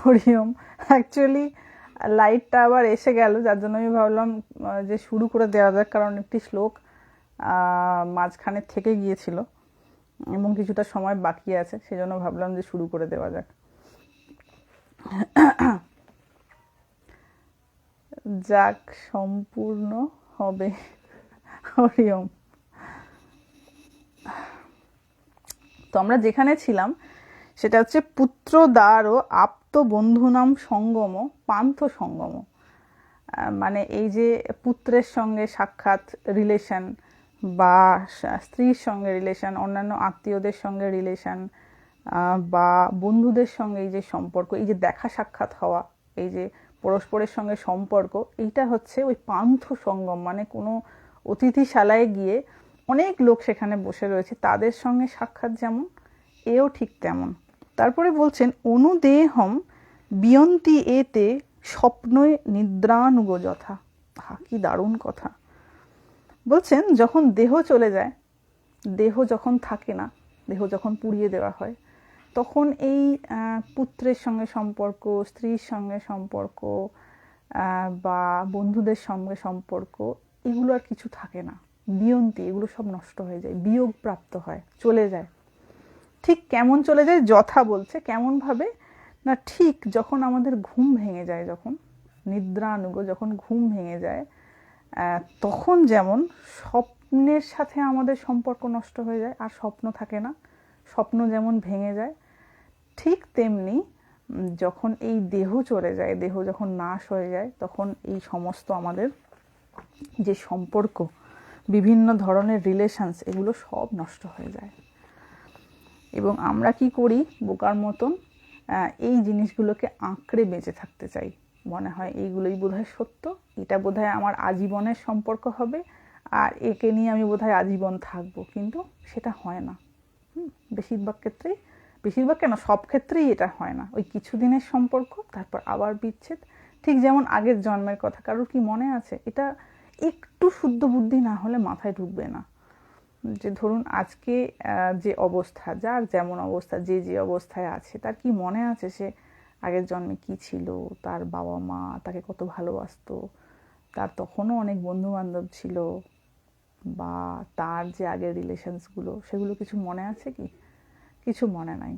হরি ওম। Actually লাইটটা আবার এসে গেল, যার জন্য আমি ভাবলাম যে শুরু করে দেওয়া যাক, কারণ একটি শ্লোক মাঝখানে থেকে গিয়েছিল এবং কিছুটা সময় বাকি আছে, সেজন্য ভাবলাম যে শুরু করে দেওয়া যাক। যাক সম্পূর্ণ হবে। হরি ওম। তো আমরা যেখানে ছিলাম সেটা হচ্ছে পুত্র দ্বার ও আপ্ত বন্ধুনাম সঙ্গম পান্থ সঙ্গম। মানে এই যে পুত্রের সঙ্গে সাক্ষাৎ রিলেশন, বা স্ত্রীর সঙ্গে রিলেশন, অন্যান্য আত্মীয়দের সঙ্গে রিলেশন, বা বন্ধুদের সঙ্গে এই যে সম্পর্ক, এই যে দেখা সাক্ষাৎ হওয়া, এই যে পরস্পরের সঙ্গে সম্পর্ক, এইটা হচ্ছে ওই পান্থ সঙ্গম। মানে কোনো অতিথিশালায় গিয়ে অনেক লোক সেখানে বসে রয়েছে, তাদের সঙ্গে সাক্ষাৎ যেমন, এও ঠিক তেমন। তারপরে বলছেন অনুদেহম বিয়ন্তি এতে স্বপ্নয় নিদ্রানুগ যথা। কি দারুণ কথা বলছেন। যখন দেহ চলে যায়, দেহ যখন থাকে না, দেহ যখন পুড়িয়ে দেওয়া হয়, তখন এই পুত্রের সঙ্গে সম্পর্ক, স্ত্রীর সঙ্গে সম্পর্ক, বা বন্ধুদের সঙ্গে সম্পর্ক, এগুলো আর কিছু থাকে না। বিয়ন্তি, এগুলো সব নষ্ট হয়ে যায়, বিয়োগ প্রাপ্ত হয়, চলে যায়। ঠিক কেমন চলে যায়? যথা বলছে কেমন ভাবে না, ঠিক যখন আমাদের ঘুম ভেঙে যায়, যখন নিদ্রানুগ, যখন ঘুম ভেঙে যায়, তখন যেমন স্বপ্নের সাথে আমাদের সম্পর্ক নষ্ট হয়ে যায়, আর স্বপ্ন থাকে না, স্বপ্ন যেমন ভেঙে যায়, ঠিক তেমনি যখন এই দেহ চলে যায়, দেহ যখন নাশ হয়ে যায়, তখন এই সমস্ত আমাদের যে সম্পর্ক, বিভিন্ন ধরনের রিলেশনস, এগুলো সব নষ্ট হয়ে যায়। এবং আমরা কি করি বোকার মতন, এই জিনিসগুলোকে আঁকড়ে বেঁচে থাকতে চাই। মনে হয় এইগুলোই বোধহয় সত্য, এটা বোধহয় আমার আজীবনের সম্পর্ক হবে, আর একে নিয়ে আমি বোধহয় আজীবন থাকবো। কিন্তু সেটা হয় না। বেশিরভাগ ক্ষেত্রেই, বেশিরভাগ কেন, সব ক্ষেত্রেই এটা হয় না। ওই কিছুদিনের সম্পর্ক, তারপর আবার বিচ্ছেদ। ঠিক যেমন আগের জন্মের কথা, কারোর কি মনে আছে? এটা একটু শুদ্ধ বুদ্ধি না হলে মাথায় ঢুকবে না। যে ধরুন আজকে যে অবস্থা, যার যেমন অবস্থা, যে যে অবস্থায় আছে, তার কি মনে আছে সে আগের জন্মে কি ছিল, তার বাবা মা তাকে কত ভালোবাসতো, তার তখনও অনেক বন্ধু বান্ধব ছিল, বা তার যে আগের রিলেশনসগুলো, সেগুলো কিছু মনে আছে কি? কিছু মনে নাই।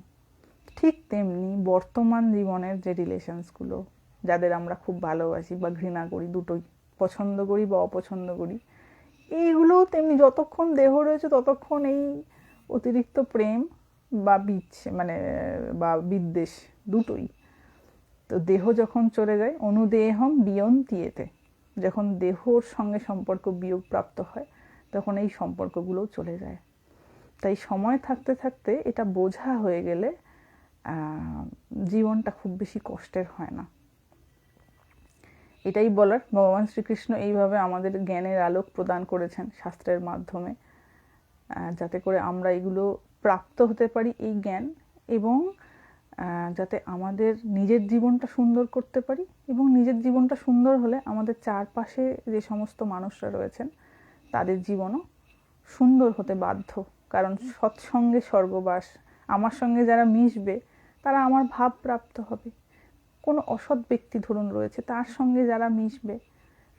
ঠিক তেমনি বর্তমান জীবনের যে রিলেশনসগুলো, যাদের আমরা খুব ভালোবাসি বা ঘৃণা করি, দুটোই, পছন্দ করি বা অপছন্দ করি, এইগুলোও তেমনি যতক্ষণ দেহ রয়েছে ততক্ষণ এই অতিরিক্ত প্রেম বা মানে বা বিদ্বেষ, দুটোই। তো দেহ যখন চলে যায়, অনুদেহম বিয়ন্তি এতে, যখন দেহর সঙ্গে সম্পর্ক বিয়োগ প্রাপ্ত হয়, তখন এই সম্পর্কগুলোও চলে যায়। তাই সময় থাকতে থাকতে এটা বোঝা হয়ে গেলে জীবনটা খুব বেশি কষ্টের হয় না। এটাই বলার। ভগবান শ্রীকৃষ্ণ এইভাবে আমাদের জ্ঞানের আলোক প্রদান করেছেন শাস্ত্রের মাধ্যমে, যাতে করে আমরা এগুলো প্রাপ্ত হতে পারি, এই জ্ঞান, এবং যাতে আমাদের নিজের জীবনটা সুন্দর করতে পারি। এবং নিজের জীবনটা সুন্দর হলে আমাদের চারপাশে যে সমস্ত মানুষরা রয়েছেন তাদের জীবনও সুন্দর হতে বাধ্য। কারণ সৎসঙ্গে স্বর্গবাস, আমার সঙ্গে যারা মিশবে তারা আমার ভাব প্রাপ্ত হবে। কোনো অসৎ ব্যক্তি ধরুন রয়েছে, তার সঙ্গে যারা মিশবে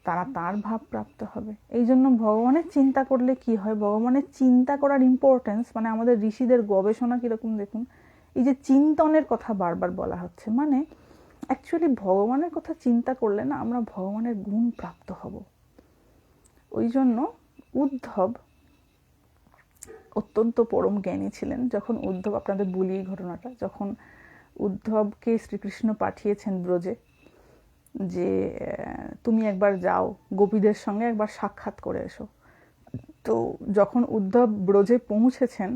তারা তার ভাব প্রাপ্ত হবে। এই জন্য ভগবানের চিন্তা করলে কি হয়, ভগবানের চিন্তা করার ইম্পর্টেন্স, মানে আমাদের ঋষিদের গবেষণা কীরকম দেখুন। এই যে চিন্তনের কথা বারবার বলা হচ্ছে, মানে অ্যাকচুয়ালি ভগবানের কথা চিন্তা করলে না আমরা ভগবানের গুণ প্রাপ্ত হব। ওই জন্য উদ্ধব অত্যন্ত পরম জ্ঞানী ছিলেন। যখন উদ্ধব, আপনাদের বলি এই ঘটনাটা, যখন উদ্ধবকে শ্রীকৃষ্ণ পাঠিয়েছেন ব্রজে, যে তুমি একবার যাও, গোপীদের সঙ্গে একবার সাক্ষাৎ করে এসো। তো যখন উদ্ধব ব্রজে পৌঁছেছেন,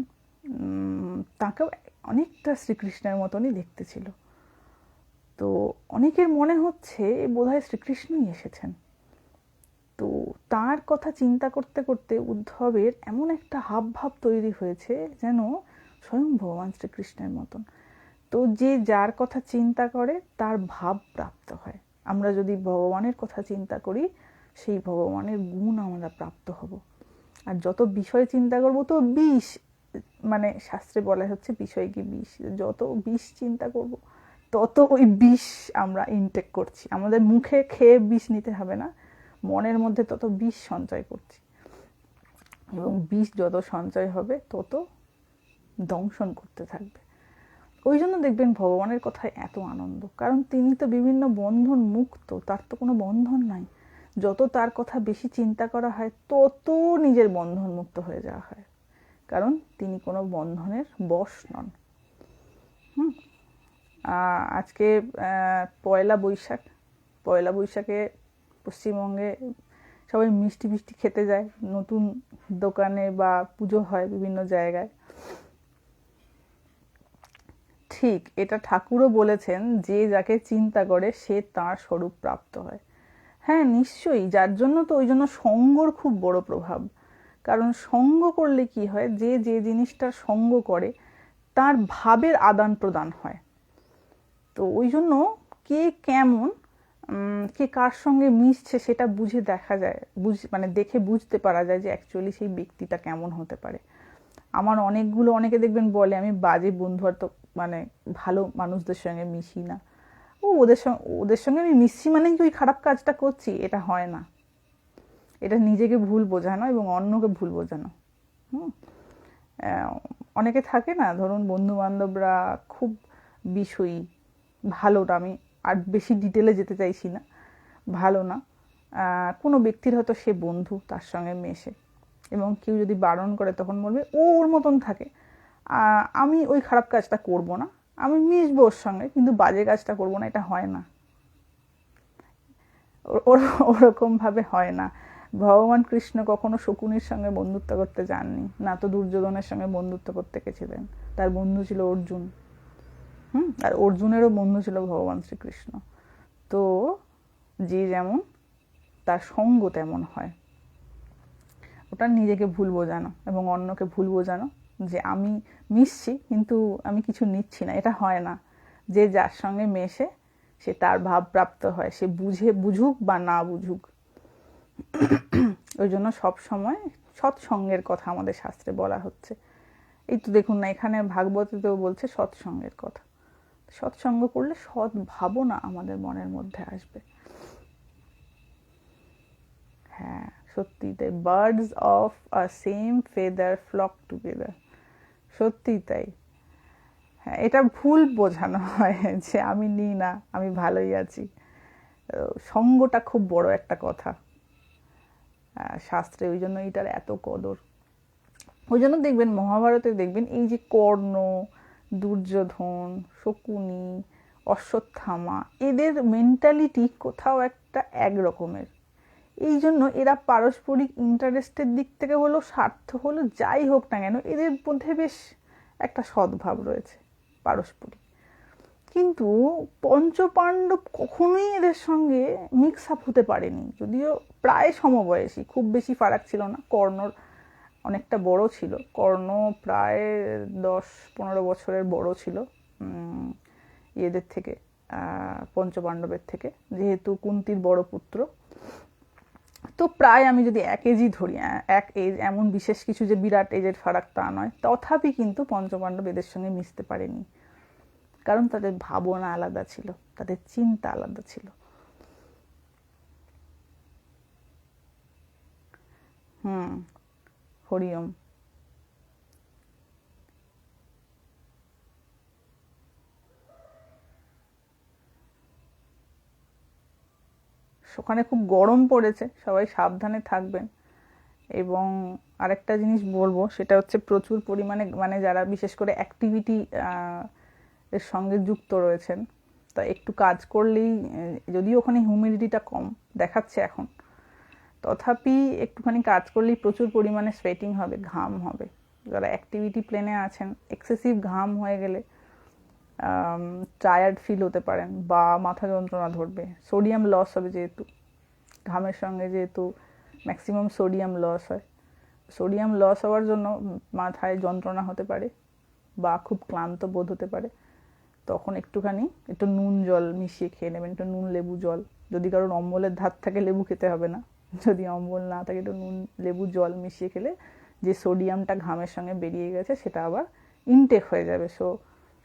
তাকেও অনেকটা শ্রীকৃষ্ণের মতনই দেখতে ছিল। তো অনেকের মনে হচ্ছে বোধহয় শ্রীকৃষ্ণই এসেছেন। তো তার কথা চিন্তা করতে করতে উদ্ধবের এমন একটা হাবভাব তৈরি হয়েছে যেন স্বয়ং ভগবান শ্রীকৃষ্ণের মতন। তো যে যার কথা চিন্তা করে তার ভাব প্রাপ্ত হয়। আমরা যদি ভগবানের কথা চিন্তা করি, সেই ভগবানের গুণ আমরা প্রাপ্ত হব। আর যত বিষয় চিন্তা করব তো বিষ, মানে শাস্ত্রে বলা হচ্ছে বিষয় কি বিষ, যত বিষ চিন্তা করব তত ওই বিষ আমরা ইনটেক করছি। আমাদের মুখে খেয়ে বিষ নিতে হবে না, মনের মধ্যে তত বিষ সঞ্চয় করছি, এবং বিষ যত সঞ্চয় হবে তত দংশন করতে থাকবে। ওই জন্য দেখবেন ভগবানের কথায় এত আনন্দ, কারণ তিনি তো বিভিন্ন বন্ধন মুক্ত, তার তো কোনো বন্ধন নাই। যত তার কথা বেশি চিন্তা করা হয় তত নিজের বন্ধন মুক্ত হয়ে যাওয়া হয়, কারণ তিনি কোনো বন্ধনের বশ নন। আজকে পয়লা বৈশাখ। পয়লা বৈশাখে পশ্চিমবঙ্গে সবাই মিষ্টি ফিষ্টি খেতে যায়, নতুন দোকানে বা পুজো হয় বিভিন্ন জায়গায়। ঠিক, এটা ঠাকুরও বলেছেন যে যাকে চিন্তা করে সে তার স্বরূপ প্রাপ্ত হয়। হ্যাঁ নিশ্চয়ই, যার জন্য তো ওই জন্য সঙ্গর খুব বড় প্রভাব। কারণ সঙ্গ করলে কি হয়, যে যে জিনিসটার সঙ্গ করে তার ভাবের আদান প্রদান হয়। তো ওই জন্য কে কেমন, কে কার সঙ্গে মিশছে সেটা বুঝে দেখা যায়, মানে দেখে বুঝতে পারা যায় যে অ্যাকচুয়ালি সেই ব্যক্তিটা কেমন হতে পারে। আমার অনেকে দেখবেন বলে আমি বাজে বন্ধু, আর তো মানে ভালো মানুষদের সঙ্গে মিশি না। ওদের সঙ্গে আমি মিশছি মানে কি ওই খারাপ কাজটা করছি, এটা হয় না। এটা নিজেকে ভুল বোঝানো এবং অন্যকে ভুল বোঝানো। অনেকে থাকে না, ধরুন বন্ধু বান্ধবরা খুব বিষয়ী, ভালো না, আমি আর বেশি ডিটেলে যেতে চাইছি না, ভালো না, কোনো ব্যক্তির হয়তো সে বন্ধু, তার সঙ্গে মেশে, এবং কেউ যদি বারণ করে তখন বলবে ও ওর মতন থাকে, আমি ওই খারাপ কাজটা করব না, আমি মিশবো ওর সঙ্গে কিন্তু বাজে কাজটা করব না। এটা হয় না, ওরকম ভাবে হয় না। ভগবান কৃষ্ণ কখনো শকুনির সঙ্গে বন্ধুত্ব করতে যাননি, না তো দুর্যোধনের সঙ্গে বন্ধুত্ব করতে গেছিলেন। তার বন্ধু ছিল অর্জুন। আর অর্জুনেরও বন্ধু ছিল ভগবান শ্রীকৃষ্ণ। তো যে যেমন তার সঙ্গ তেমন হয়। ওটা নিজেকে ভুল বোঝানো এবং অন্যকে ভুল বোঝানো যে আমি মিশছি কিন্তু আমি কিছু নিচ্ছি না, এটা হয় না। যে যার সঙ্গে মেশে সে তার ভাব প্রাপ্ত হয়, সে বুঝুক বা না বুঝুক। ওই জন্য সবসময় সৎসঙ্গের কথা আমাদের শাস্ত্রে বলা হচ্ছে। এই তো দেখুন না, এখানে ভাগবতেও বলছে সৎসঙ্গের কথা। সৎসঙ্গ করলে সৎ ভাবনা আমাদের মনের মধ্যে আসবে। হ্যাঁ সত্যি তাই, birds of a same feather flock together, সত্যি তাই। হ্যাঁ, এটা ভুল বোঝানো হয় যে আমি নিই না, আমি ভালোই আছি। সঙ্গটা খুব বড় একটা কথা শাস্ত্রে, ওই জন্য এটার এত কদর। ওই জন্য দেখবেন মহাভারতে দেখবেন এই যে কর্ণ, দুর্যোধন, শকুনি, অশ্বত্থামা, এদের মেন্টালিটি কোথাও একটা এক রকমের। এই জন্য এরা পারস্পরিক ইন্টারেস্টের দিক থেকে হলো, স্বার্থ হলো, যাই হোক না কেন এদের মধ্যে বেশ একটা সদ্ভাব রয়েছে পারস্পরিক। কিন্তু পঞ্চপাণ্ডব কখনোই এদের সঙ্গে মিক্স আপ হতে পারেনি, যদিও প্রায় সমবয়সী, খুব বেশি ফারাক ছিল না। কর্ণর অনেকটা বড় ছিল, কর্ণ প্রায় 10-15 বছরের বড় ছিল এদের থেকে, পঞ্চপাণ্ডবের থেকে, যেহেতু কুন্তির বড় পুত্র। তো প্রায় আমি যদি এক এজই ধরি, এক এজ, এমন বিশেষ কিছু যে বিরাট এজের ফারাক তা নয়, তথাপি কিন্তু পঞ্চপাণ্ডব এদের সঙ্গে মিশতে পারেনি, কারণ তাদের ভাবনা আলাদা ছিল, তাদের চিন্তা আলাদা ছিল। হরিওম। ওখানে খুব গরম পড়েছে, সবাই সাবধানে থাকবেন। এবং আরেকটা জিনিস বলবো, সেটা হচ্ছে প্রচুর পরিমাণে মানে যারা বিশেষ করে অ্যাক্টিভিটি এর সঙ্গে যুক্ত রয়েছেন, তা একটু কাজ করলেই, যদিও ওখানে হিউমিডিটিটা কম দেখাচ্ছে এখন, তথাপি একটুখানি কাজ করলেই প্রচুর পরিমাণে সোয়েটিং হবে, ঘাম হবে। যারা অ্যাক্টিভিটি প্লেনে আছেন, এক্সেসিভ ঘাম হয়ে গেলে টায়ার্ড ফিল হতে পারেন বা মাথা যন্ত্রণা ধরবে, সোডিয়াম লস হবে, যেহেতু ঘামের সঙ্গে যেহেতু ম্যাক্সিমাম সোডিয়াম লস হয়। সোডিয়াম লস হওয়ার জন্য মাথায় যন্ত্রণা হতে পারে বা খুব ক্লান্ত বোধ হতে পারে। তখন একটু নুন জল মিশিয়ে খেয়ে নেবেন, একটু নুন লেবু জল। যদি কারোর অম্বলের ধাত থাকে লেবু খেতে হবে না, যদি অম্বল না থাকে একটু নুন লেবু জল মিশিয়ে খেলে যে সোডিয়ামটা ঘামের সঙ্গে বেরিয়ে গেছে সেটা আবার ইনটেক হয়ে যাবে,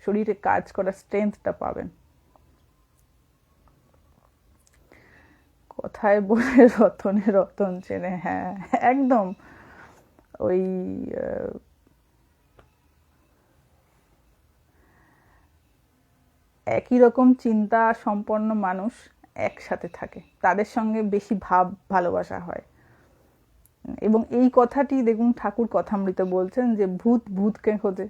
শরীরে কাজ করার স্ট্রেংথটা পাবেন। কথায় বলে রতনে রতন চেনে, হ্যাঁ একদম ওই একই রকম চিন্তা সম্পন্ন মানুষ একসাথে থাকে, তাদের সঙ্গে বেশি ভাব ভালোবাসা হয়। এবং এই কথাটি দেখুন ঠাকুর কথামৃত বলছেন যে ভূত ভূতকে খোঁজে।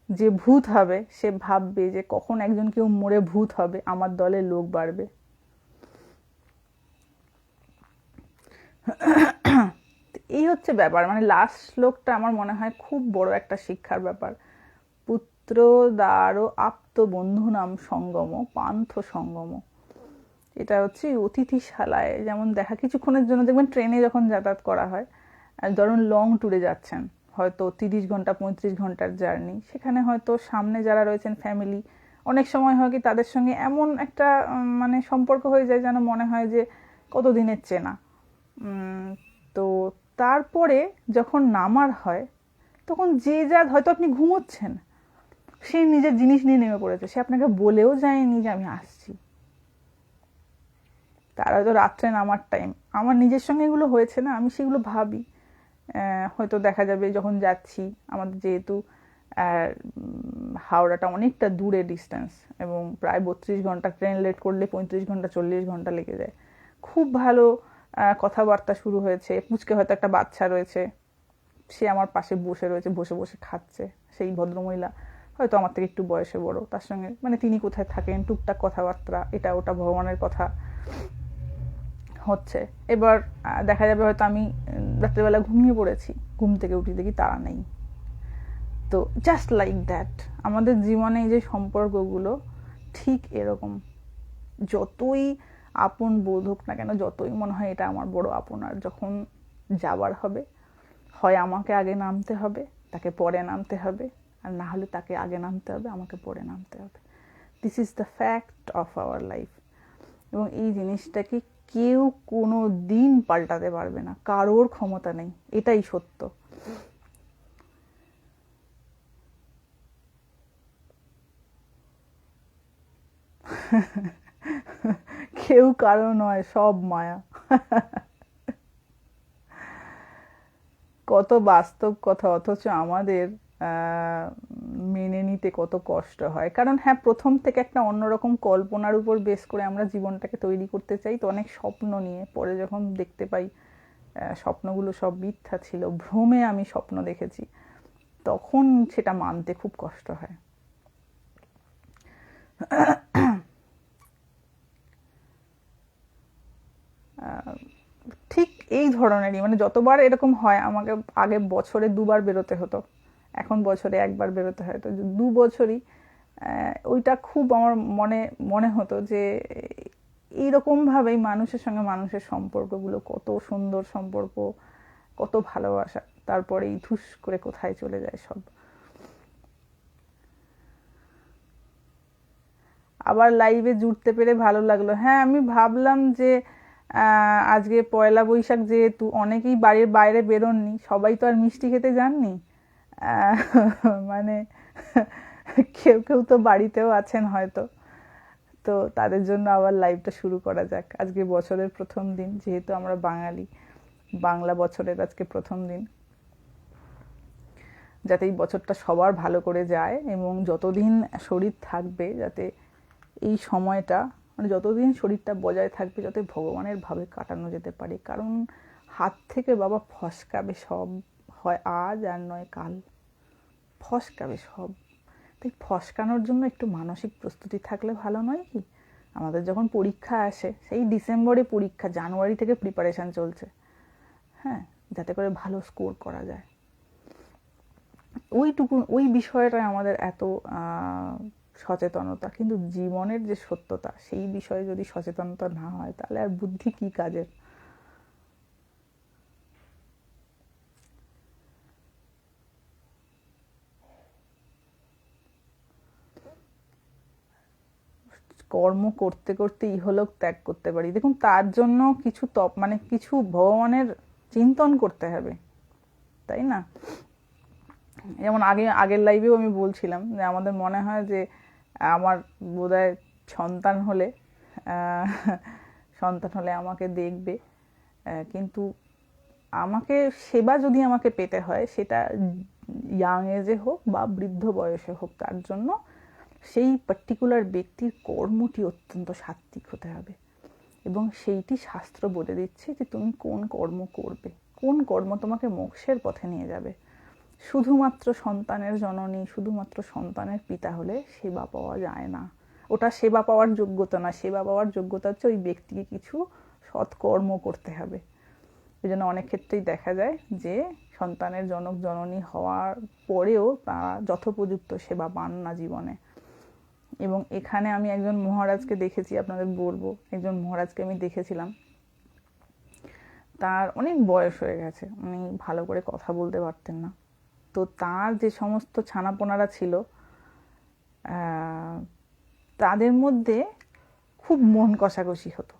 যে ভূত হবে সে ভাববে যে কখন একজন কেউ মরে ভূত হবে, আমার দলে লোক বাড়বে। এই হচ্ছে ব্যাপার, মানে লাস্ট শ্লোকটা আমার মনে হয় খুব বড় একটা শিক্ষার ব্যাপার। পুত্র দ্বারো আপ্ত বন্ধু নাম সঙ্গম পান্থ সঙ্গম। এটা হচ্ছে অতিথিশালায় যেমন দেখা, কিছুক্ষণের জন্য দেখবেন ট্রেনে যখন যাতায়াত করা হয়, ধরুন লং ট্যুরে যাচ্ছেন, হয়তো 30 ঘন্টা 35 ঘন্টার জার্নি, সেখানে হয়তো সামনে যারা রয়েছেন ফ্যামিলি, অনেক সময় হয় কি তাদের সঙ্গে এমন একটা মানে সম্পর্ক হয়ে যায় যেন মনে হয় যে কতদিনের চেনা। তো তারপরে যখন নামার হয় তখন যে যার, হয়তো আপনি ঘুমোচ্ছেন, সে নিজের জিনিস নিয়ে নেমে পড়েছে, সে আপনাকে বলেও যায়নি যে আমি আসছি। তার হয়তো রাত্রে নামার টাইম, আমার নিজের সঙ্গে এগুলো হয়েছে না, আমি সেগুলো ভাবি। হয়তো দেখা যাবে যখন যাচ্ছি, আমাদের যেহেতু হাওড়াটা অনেকটা দূরে ডিস্টেন্স এবং প্রায় 32 ঘন্টা, ট্রেন লেট করলে 35 ঘন্টা 40 ঘন্টা লেগে যায়। খুব ভালো কথাবার্তা শুরু হয়েছে, পুচকে হয়তো একটা বাচ্চা রয়েছে, সে আমার পাশে বসে রয়েছে, বসে বসে খাচ্ছে। সেই ভদ্রমহিলা হয়তো আমার থেকে একটু বয়সে বড়, তার সঙ্গে মানে তিনি কোথায় থাকেন, টুকটাক কথাবার্তা, এটা ওটা ভগবানের কথা হচ্ছে। এবার দেখা যাবে হয়তো আমি রাত্রেবেলা ঘুমিয়ে পড়েছি, ঘুম থেকে উঠে দেখি তারা নেই। তো জাস্ট লাইক দ্যাট আমাদের জীবনে এই যে সম্পর্কগুলো ঠিক এরকম, যতই আপন বোধ হোক না কেন, যতই মনে হয় এটা আমার বড় আপন, আর যখন যাবার হবে হয় আমাকে আগে নামতে হবে, তাকে পরে নামতে হবে, আর না হলে তাকে আগে নামতে হবে, আমাকে পরে নামতে হবে। This is the fact of our life. এবং এই জিনিসটাকে কেউ কোনো দিন পাল্টাতে পারবে না, কারোর ক্ষমতা নেই, এটাই সত্য। কেউ কারো নয়, সব মায়া। কত বাস্তব কথা, অথচ আমাদের মেনে নিতে কত কষ্ট হয়। কারণ হ্যাঁ, প্রথম থেকে একটা অন্যরকম কল্পনার উপর বেস করে আমরা জীবনটাকে তৈরি করতে চাই, তো অনেক স্বপ্ন নিয়ে, পরে যখন দেখতে পাই স্বপ্নগুলো সব মিথ্যা ছিল, ভ্রমে আমি স্বপ্ন দেখেছি, তখন সেটা মানতে খুব কষ্ট হয়। ঠিক এই ধরনেরই, মানে যতবার এরকম হয়, আমাকে আগে বছরে 2বার বেরোতে হতো, এখন বছরে 1বার বেরোতে হয়। তো 2 বছরই ওইটা খুব আমার মনে মনে হতো যে এইরকমভাবেই মানুষের সঙ্গে মানুষের সম্পর্কগুলো কত সুন্দর সম্পর্ক, কত ভালোবাসা, তারপরে এই ধুস করে কোথায় চলে যায় সব। আবার লাইভে জুড়তে পেরে ভালো লাগলো। হ্যাঁ, আমি ভাবলাম যে আজকে পয়লা বৈশাখ, যেহেতু অনেকেই বাড়ির বাইরে বেরোননি, সবাই তো আর মিষ্টি খেতে যাননি, আহ, মানে কেউ কেউ তো বাড়িতেও আছেন হয়তো, তো তাদের জন্য আবার লাইভটা শুরু করা যাক। আজকে বছরের প্রথম দিন, যেহেতু আমরা বাঙালি, বাংলা বছরের আজকে প্রথম দিন, যাতে এই বছরটা সবার ভালো করে যায় এবং যতদিন শরীর থাকবে, যাতে এই সময়টা, মানে যতদিন শরীরটা বজায় থাকবে, যাতে ভগবানের ভাবে কাটানো যেতে পারে। কারণ হাত থেকে বাবা ফসকাবে সব, হয় আজ আর নয় কাল, ফসকাবে সব। তাই ফসকানোর জন্য একটু মানসিক প্রস্তুতি থাকলে ভালো নয় কি? আমাদের যখন পরীক্ষা আসে, সেই ডিসেম্বরে পরীক্ষা, জানুয়ারি থেকে প্রিপারেশান চলছে, হ্যাঁ, যাতে করে ভালো স্কোর করা যায়। ওইটুকু, ওই বিষয়টাই আমাদের এত সচেতনতা। কিন্তু জীবনের যে সত্যতা, সেই বিষয়ে যদি সচেতনতা না হয়, তাহলে আর বুদ্ধি কি কাজের? কর্ম করতে করতে ইহলোক ত্যাগ করতে পারি। দেখুন, তার জন্য কিছু মানে কিছু ভগবানের চিন্তন করতে হবে, তাই না? যেমন আগের লাইভেও আমি বলছিলাম যে আমাদের মনে হয় যে আমার বোধহয় সন্তান হলে সন্তান হলে আমাকে দেখবে, কিন্তু আমাকে সেবা যদি আমাকে পেতে হয়, সেটা ইয়াং এজে হোক বা বৃদ্ধ বয়সে হোক, তার জন্য সেই পার্টিকুলার ব্যক্তির কর্মটি অত্যন্ত সাত্ত্বিক হতে হবে। এবং সেইটি শাস্ত্র বলে দিচ্ছে যে তুমি কোন কর্ম করবে, কোন কর্ম তোমাকে মোক্ষের পথে নিয়ে যাবে। শুধুমাত্র সন্তানের জননী, শুধুমাত্র সন্তানের পিতা হলে সেবা পাওয়া যায় না। ওটা সেবা পাওয়ার যোগ্যতা না, সেবা পাওয়ার যোগ্যতা হচ্ছে ওই ব্যক্তিকে কিছু সৎকর্ম করতে হবে। এই জন্য অনেক ক্ষেত্রেই দেখা যায় যে সন্তানের জনক জননী হওয়ার পরেও তারা যথোপযুক্ত সেবা পান না জীবনে। এবং এখানে আমি একজন মহারাজকে দেখেছি, আপনাদের বলবো, একজন মহারাজকে আমি দেখেছিলাম। তার অনেক বয়স হয়ে গেছে, উনি ভালো করে কথা বলতে পারতেন না। তো তার যে সমস্ত ছানাপোনারা ছিল, তাদের মধ্যে খুব মন কষাকষি হতো।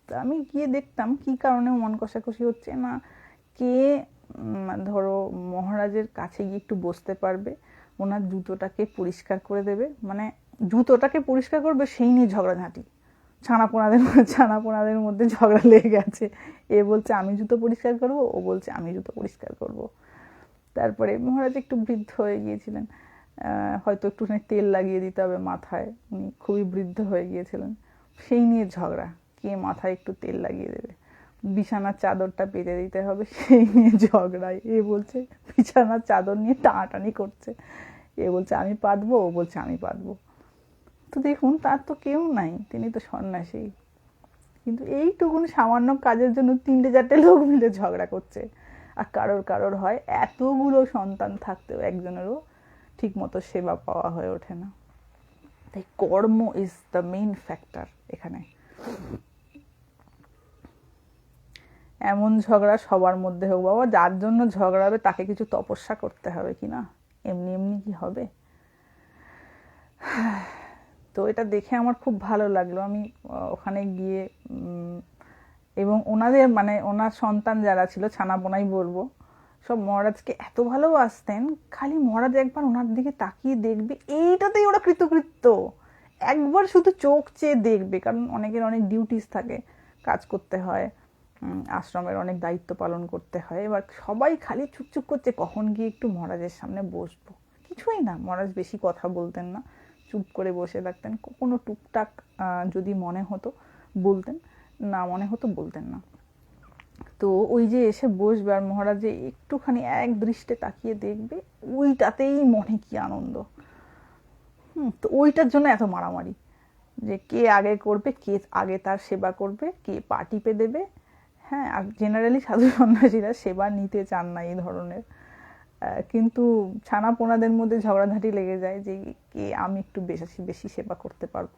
তা আমি গিয়ে দেখতাম কি কারণে মন কষাকষি হচ্ছে না, কে ধরো মহারাজের কাছে গিয়ে একটু বসতে পারবে, ওনার জুতোটাকে পরিষ্কার করে দেবে, মানে জুতোটাকে পরিষ্কার করবে, সেই নিয়ে ঝগড়াঝাঁটি। ছানাপোনাদের মধ্যে ঝগড়া লেগে গেছে। এ বলছে আমি জুতো পরিষ্কার করব, ও বলছে আমি জুতো পরিষ্কার করব। তারপরে মহারাজ একটু বৃদ্ধ হয়ে গিয়েছিলেন, হয়তো একটুখানি তেল লাগিয়ে দিতে হবে মাথায়, উনি খুবই বৃদ্ধ হয়ে গিয়েছিলেন। সেই নিয়ে ঝগড়া, কে মাথায় একটু তেল লাগিয়ে দেবে। বিছানার চাদরটা পেতে দিতে হবে, সেই নিয়ে ঝগড়ায়। এ বলছে বিছানার চাদর নিয়ে টানাটানি করছে, এ বলছে আমি পাতবো, ও বলছে আমি পাতবো। তো দেখুন, তার তো কেউ নাই, তিনি তো সন্ন্যাসী, কিন্তু এইটুকুন সামান্য কাজের জন্য 3-4টে লোক মিলে ঝগড়া করছে। আর কারোর হয় এতগুলো সন্তান থাকতেও একজনেরও ঠিক মতো সেবা পাওয়া হয়ে ওঠে না। তাই কর্ম ইজ দ্য মেইন ফ্যাক্টর এখানে। এমন ঝগড়া সবার মধ্যে হোক বাবা, যার জন্য ঝগড়া হবে তাকে কিছু তপস্যা করতে হবে, কি না? এমনি এমনি কি হবে? তো এটা দেখে আমার খুব ভালো লাগলো। আমি ওখানে গিয়ে এবং ওনাদের মানে ওনার সন্তান যারা ছিল, ছানাপোনাই বলবো, সব মহারাজকে এত ভালোবাসতেন, খালি মহারাজ একবার ওনার দিকে তাকিয়ে দেখবে, এইটাতেই ওরা কৃতকৃত্য। একবার শুধু চোখ চেয়ে দেখবে, কারণ অনেকের অনেক ডিউটিস থাকে, কাজ করতে হয়, আশ্রমের অনেক দায়িত্ব পালন করতে হয়। এবার সবাই খালি চুপচুপ করছে, কখন গিয়ে একটু মহারাজের সামনে বসবো। কিছুই না, মহারাজ বেশি কথা বলতেন না, চুপ করে বসে থাকতেন। কোনো টুকটাক যদি মনে হতো বলতেন, না মনে হতো বলতেন না। তো ওই যে এসে বসবে আর মহারাজ যে একটুখানি এক দৃষ্টে তাকিয়ে দেখবে, ওইটাতেই মনে কি আনন্দ। তো ওইটার জন্য এত মারামারি, যে কে আগে করবে, কে আগে তার সেবা করবে, কে পা টিপে দেবে। হ্যাঁ, আর জেনারেলি সাধু সন্ন্যাসীরা সেবা নিতে চান না এই ধরনের, কিন্তু ছানাপোনাদের মধ্যে ঝগড়াঝাঁটি লেগে যায় যে কে আমি একটু বেশি বেশি সেবা করতে পারবো।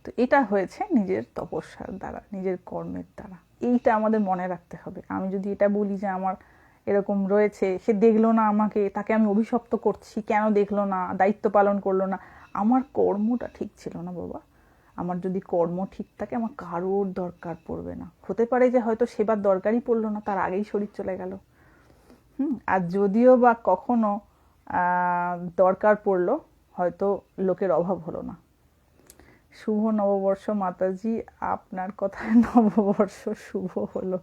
তো এটা হয়েছে নিজের তপস্যার দ্বারা, নিজের কর্মের দ্বারা। এইটা আমাদের মনে রাখতে হবে। আমি যদি এটা বলি যে আমার এরকম রয়েছে, সে দেখলো না আমাকে, তাকে আমি অভিশপ্ত করছি, কেন দেখলো না, দায়িত্ব পালন করলো না, আমার কর্মটা ঠিক ছিল না বাবা। আমার যদি কর্ম ঠিক থাকে, আমার কারোর দরকার পড়বে না। হতে পারে যে হয়তো সেবার দরকারই পড়লো না, তার আগেই শরীর চলে গেল। আর যদিও বা কখনো দরকার পড়লো, হয়তো লোকের অভাব হলো না। শুভ নববর্ষ মাতাজি, আপনার কথায় নববর্ষ শুভ হলো।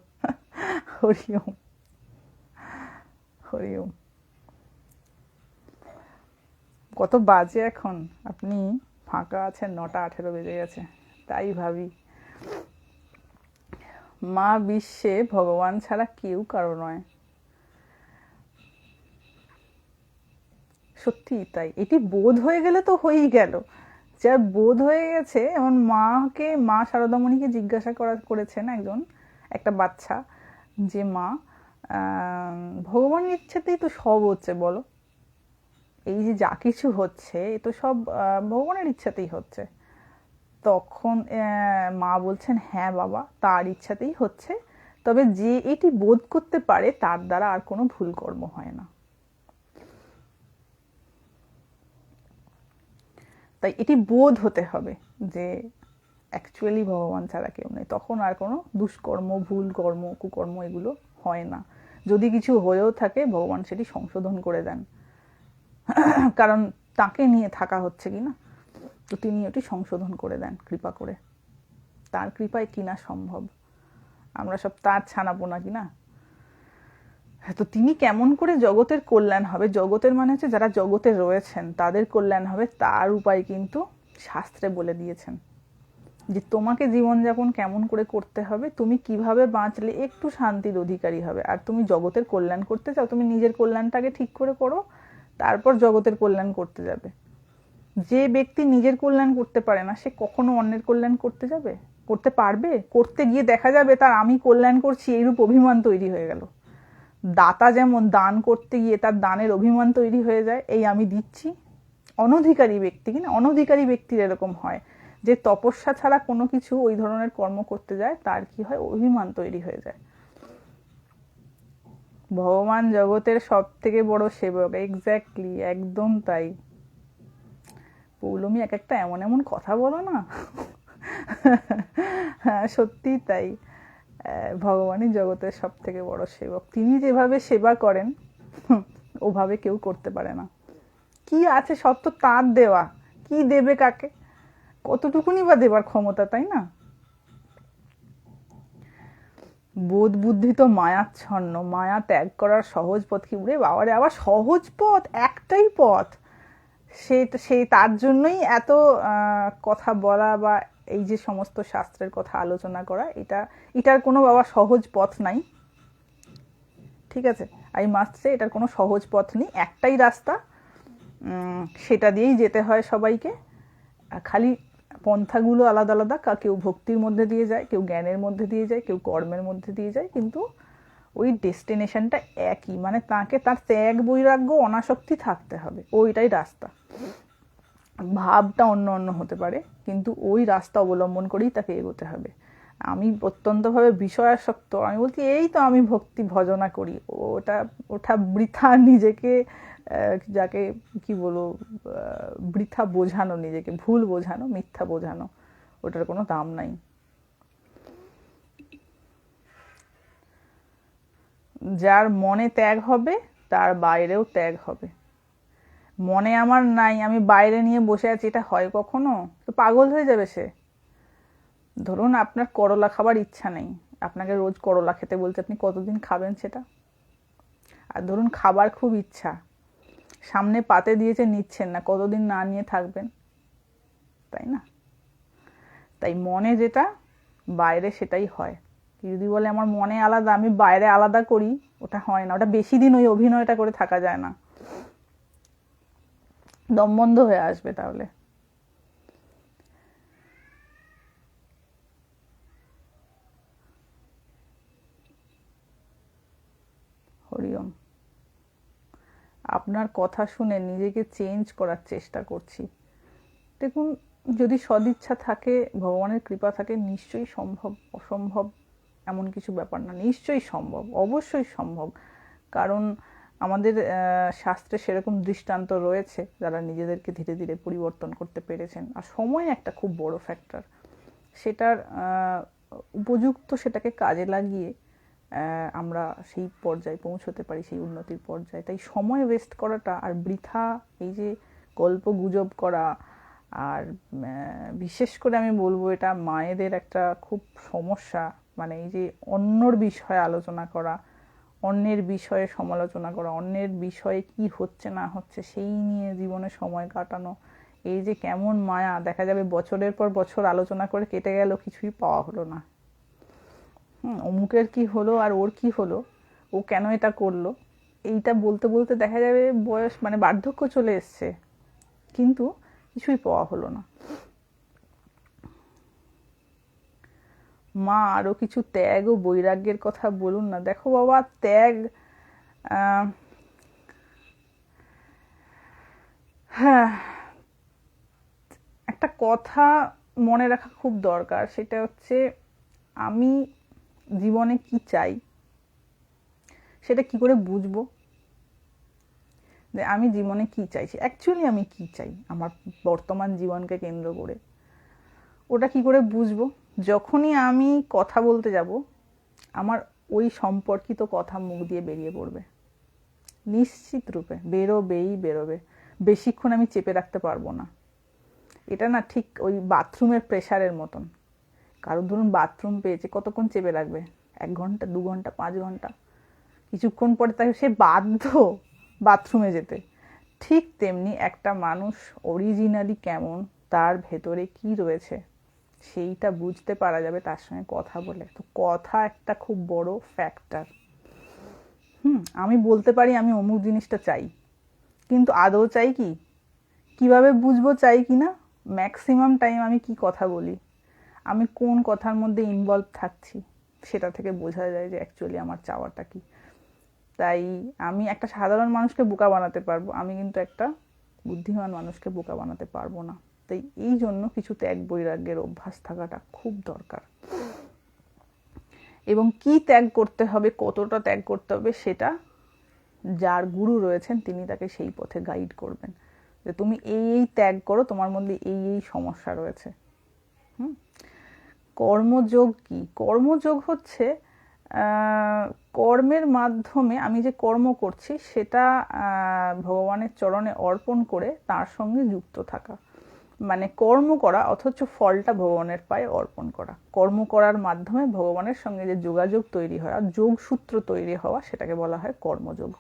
হরি ওম, হরি ওম। কত বাজে এখন? আপনি ফাঁকা আছেন? 9:18 বেজে গেছে। তাই ভাবি, মা বিশ্বে ভগবান ছাড়া কেউ কারো নয়। সত্যি তাই। এটি বোধ হয়ে গেলে তো হয়েই গেল। যার বোধ হয়ে গেছে, এমন মা শারদামণিকে জিজ্ঞাসা করেছেন একটা বাচ্চা, যে মা, ভগবানের ইচ্ছাতেই তো সব হচ্ছে বলো, এই যে যা কিছু হচ্ছে এ তো সব ভগবানের ইচ্ছাতেই হচ্ছে। তখন মা বলছেন, হ্যাঁ বাবা, তার ইচ্ছাতেই হচ্ছে, তবে যে এটি বোধ করতে পারে তার দ্বারা আর কোনো ভুল কর্ম হয় না। তাই এটি বোধ হতে হবে যে অ্যাকচুয়ালি ভগবান ছাড়া কেউ নেই, তখন আর কোনো দুষ্কর্ম, ভুল কর্ম, কুকর্ম এগুলো হয় না। যদি কিছু হয়েও থাকে, ভগবান সেটি সংশোধন করে দেন, কারণ তাকে নিয়ে থাকা হচ্ছে কি না। তো তিনি ওটি সংশোধন করে দেন কৃপা করে। তার কৃপায় কিনা সম্ভব, আমরা সব তার ছানাপোনা কিনা। তো তিনি কেমন করে জগতের কল্যাণ হবে, জগতের মানে হচ্ছে যারা জগতে রয়েছেন তাদের কল্যাণ হবে, তার উপায় কিন্তু শাস্ত্রে বলে দিয়েছেন। যে তোমাকে জীবনযাপন কেমন করে করতে হবে, তুমি কিভাবে বাঁচলে একটু শান্তির অধিকারী হবে। আর তুমি জগতের কল্যাণ করতে চাও, তুমি নিজের কল্যাণটাকে ঠিক করে করো, তারপর জগতের কল্যাণ করতে যাবে। যে ব্যক্তি নিজের কল্যাণ করতে পারে না, সে কখনো অন্যের কল্যাণ করতে যাবে, করতে পারবে? করতে গিয়ে দেখা যাবে তার আমি কল্যাণ করছি এইরূপ অভিমান তৈরি হয়ে গেল। দাতা যেমন দান করতে গিয়ে তার দানের অভিমান তৈরি হয়ে যায়, এই আমি দিচ্ছি। অনধিকারী ব্যক্তি কিনা, অনধিকারী ব্যক্তির এরকম হয় যে তপস্যা ছাড়া কোনো কিছু ওই ধরনের কর্ম করতে যায়, তার কি হয়, অভিমান তৈরি হয়ে যায়। ভগবান জগতের সব থেকে বড় সেবক, এক্স্যাক্টলি, একদম তাই। পৌলমী এক একটা এমন এমন কথা বলো না, হ্যাঁ সত্যি তাই। ভগবানই জগতের সব থেকে বড় সেবক। তিনি যেভাবে সেবা করেন ওভাবে কেউ করতে পারে না। কি আছে, সব তো তার দেওয়া, কি দেবে কাকে, কতটুকুনি বা দেবার ক্ষমতা, তাই না? বোধ বুদ্ধি তো মায়াচ্ছন্ন, মায়া ত্যাগ করার সহজ পথ কি? উড়ে বাবারে, আবার সহজ পথ, একটাই পথ। সেই তার জন্যই এত কথা বলা বা এই যে সমস্ত শাস্ত্রের কথা আলোচনা করা, এটার কোনো বাবা সহজ পথ নাই, ঠিক আছে? আই মাস্ট সে, এটার কোনো সহজ পথ নেই, একটাই রাস্তা, সেটা দিয়েই যেতে হয় সবাইকে। খালি পন্থাগুলো আলাদা আলাদা, কেউ ভক্তির মধ্যে দিয়ে যায়, কেউ জ্ঞানের মধ্যে দিয়ে যায়, কেউ কর্মের মধ্যে দিয়ে যায়, কিন্তু ওই ডেস্টিনেশনটা একই, মানে তাকে তার ত্যাগ বৈরাগ্য অনাসক্তি থাকতে হবে, ওইটাই রাস্তা। ভাবটা অন্য অন্য হতে পারে, কিন্তু ওই রাস্তা অবলম্বন করেই তাকে এগোতে হবে। আমি অত্যন্তভাবে বিষয়াসক্ত, আমি বলছি এই তো আমি ভক্তি ভজনা করি, ওটা বৃথা নিজেকে, যাকে কি বলবো, বৃথা বোঝানো, নিজেকে ভুল বোঝানো, মিথ্যা বোঝানো, ওটার কোনো দাম নাই। যার মনে ত্যাগ হবে তার বাইরেও ত্যাগ হবে। মনে আমার নাই, আমি বাইরে নিয়ে বসে আছি, এটা হয় কখনো? তো পাগল হয়ে যাবে সে। ধরুন আপনার করলা খাবার ইচ্ছা নেই, আপনাকে রোজ করলা খেতে বলছে, আপনি কতদিন খাবেন সেটা? আর ধরুন খাবার খুব ইচ্ছা, সামনে পাতে দিয়েছে, নিচ্ছেন না, কতদিন না নিয়ে থাকবেন, তাই না? তাই মনে যেটা, বাইরে সেটাই হয়। যদি বলে আমার মনে আলাদা, আমি বাইরে আলাদা করি, ওটা হয় না। ওটা বেশি দিন ওই অভিনয়টা করে থাকা যায় না, দম বন্ধ হয়ে আসবে তাহলে। হরিওম। আপনার কথা শুনে নিজেকে চেঞ্জ করার চেষ্টা করছি। দেখুন, যদি সদিচ্ছা থাকে, ভগবানের কৃপা থাকে, নিশ্চয়ই সম্ভব। অসম্ভব এমন কিছু ব্যাপার না, নিশ্চয়ই সম্ভব, অবশ্যই সম্ভব। কারণ আমাদের শাস্ত্রে সেরকম দৃষ্টান্ত রয়েছে যারা নিজেদেরকে ধীরে ধীরে পরিবর্তন করতে পেরেছেন। আর সময় একটা খুব বড় ফ্যাক্টর, সেটার উপযুক্ত সেটাকে কাজে লাগিয়ে আমরা সেই পর্যায়ে পৌঁছতে পারি, সেই উন্নতির পর্যায়ে। তাই সময় ওয়েস্ট করাটা আর বৃথা এই যে গল্প গুজব করা, আর বিশেষ করে আমি বলবো এটা মায়েদের একটা খুব সমস্যা, মানে এই যে অন্যর বিষয়ে আলোচনা করা, অন্যের বিষয়ে সমালোচনা করা, অন্যের বিষয়ে কি হচ্ছে না হচ্ছে সেই নিয়ে জীবনে সময় কাটানো, এই যে কেমন মায়া, দেখা যাবে বছরের পর বছর আলোচনা করে কেটে গেল, কিছুই পাওয়া হলো না। অমুকের কি হলো আর ওর কি হলো, ও কেন এটা করলো, এইটা বলতে বলতে দেখা যাবে বয়স, মানে বার্ধক্য চলে এসছে, কিন্তু কিছুই পাওয়া হলো না। মা আরো কিছু ত্যাগ ও বৈরাগ্যের কথা বলুন না। দেখো বাবা, ত্যাগ, হ্যাঁ, একটা কথা মনে রাখা খুব দরকার, সেটা হচ্ছে আমি জীবনে কি চাই সেটা কি করে বুঝবো? যে আমি জীবনে কি চাইছি, অ্যাকচুয়ালি আমি কি চাই আমার বর্তমান জীবনকে কেন্দ্র করে, ওটা কি করে বুঝবো? যখনই আমি কথা বলতে যাব, আমার ওই সম্পর্কিত কথা মুখ দিয়ে বেরিয়ে পড়বে, নিশ্চিত রূপে বেরোবেই বেরোবে। বেশিক্ষণ আমি চেপে রাখতে পারবো না। এটা না ঠিক ওই বাথরুমের প্রেশারের মতন। কারো ধরুন বাথরুম পেয়েছে, কতক্ষণ চেপে রাখবে? 1 ঘন্টা, 2 ঘন্টা, 5 ঘন্টা? কিছুক্ষণ পরে তাকে সে বাধ্য বাথরুমে যেতে। ঠিক তেমনি একটা মানুষ অরিজিনালি কেমন, তার ভেতরে কি রয়েছে, সেইটা বুঝতে পারা যাবে তার সঙ্গে কথা বলে। তো কথা একটা খুব বড় ফ্যাক্টর। আমি বলতে পারি আমি অমুক জিনিসটা চাই, কিন্তু আদৌ চাই কি? কিভাবে বুঝবো চাই কি না? ম্যাক্সিমাম টাইম আমি কি কথা বলি, আমি কোন কথার মধ্যে ইনভলভ থাকছি, সেটা থেকে বোঝা যায় যে অ্যাকচুয়ালি আমার চাওয়াটা কি। তাই আমি একটা সাধারণ মানুষকে বোকা বানাতে পারবো, আমি কিন্তু একটা বুদ্ধিমান মানুষকে বোকা বানাতে পারবো না। তাই এই জন্য কিছু ত্যাগ বৈরাগ্যের অভ্যাস থাকাটা খুব দরকার। এবং কি ত্যাগ করতে হবে, কতটা ত্যাগ করতে হবে, সেটা যার গুরু রয়েছেন তিনি তাকে সেই পথে গাইড করবেন, যে তুমি এই এই ত্যাগ করো, তোমার মধ্যে এই এই সমস্যা রয়েছে। কর্মযোগ কি? কর্মযোগ হচ্ছে কর্মের মাধ্যমে আমি যে কর্ম করছি সেটা ভগবানের চরণে অর্পণ করে তার সঙ্গে যুক্ত থাকা। মানে কর্ম করা অথচ ফলটা ভগবানের পায়ে অর্পণ করা। কর্ম করার মাধ্যমে ভগবানের সঙ্গে যে যোগাযোগ তৈরি হয়, যোগসূত্র তৈরি হওয়া, সেটাকে বলা হয় কর্মযোগ।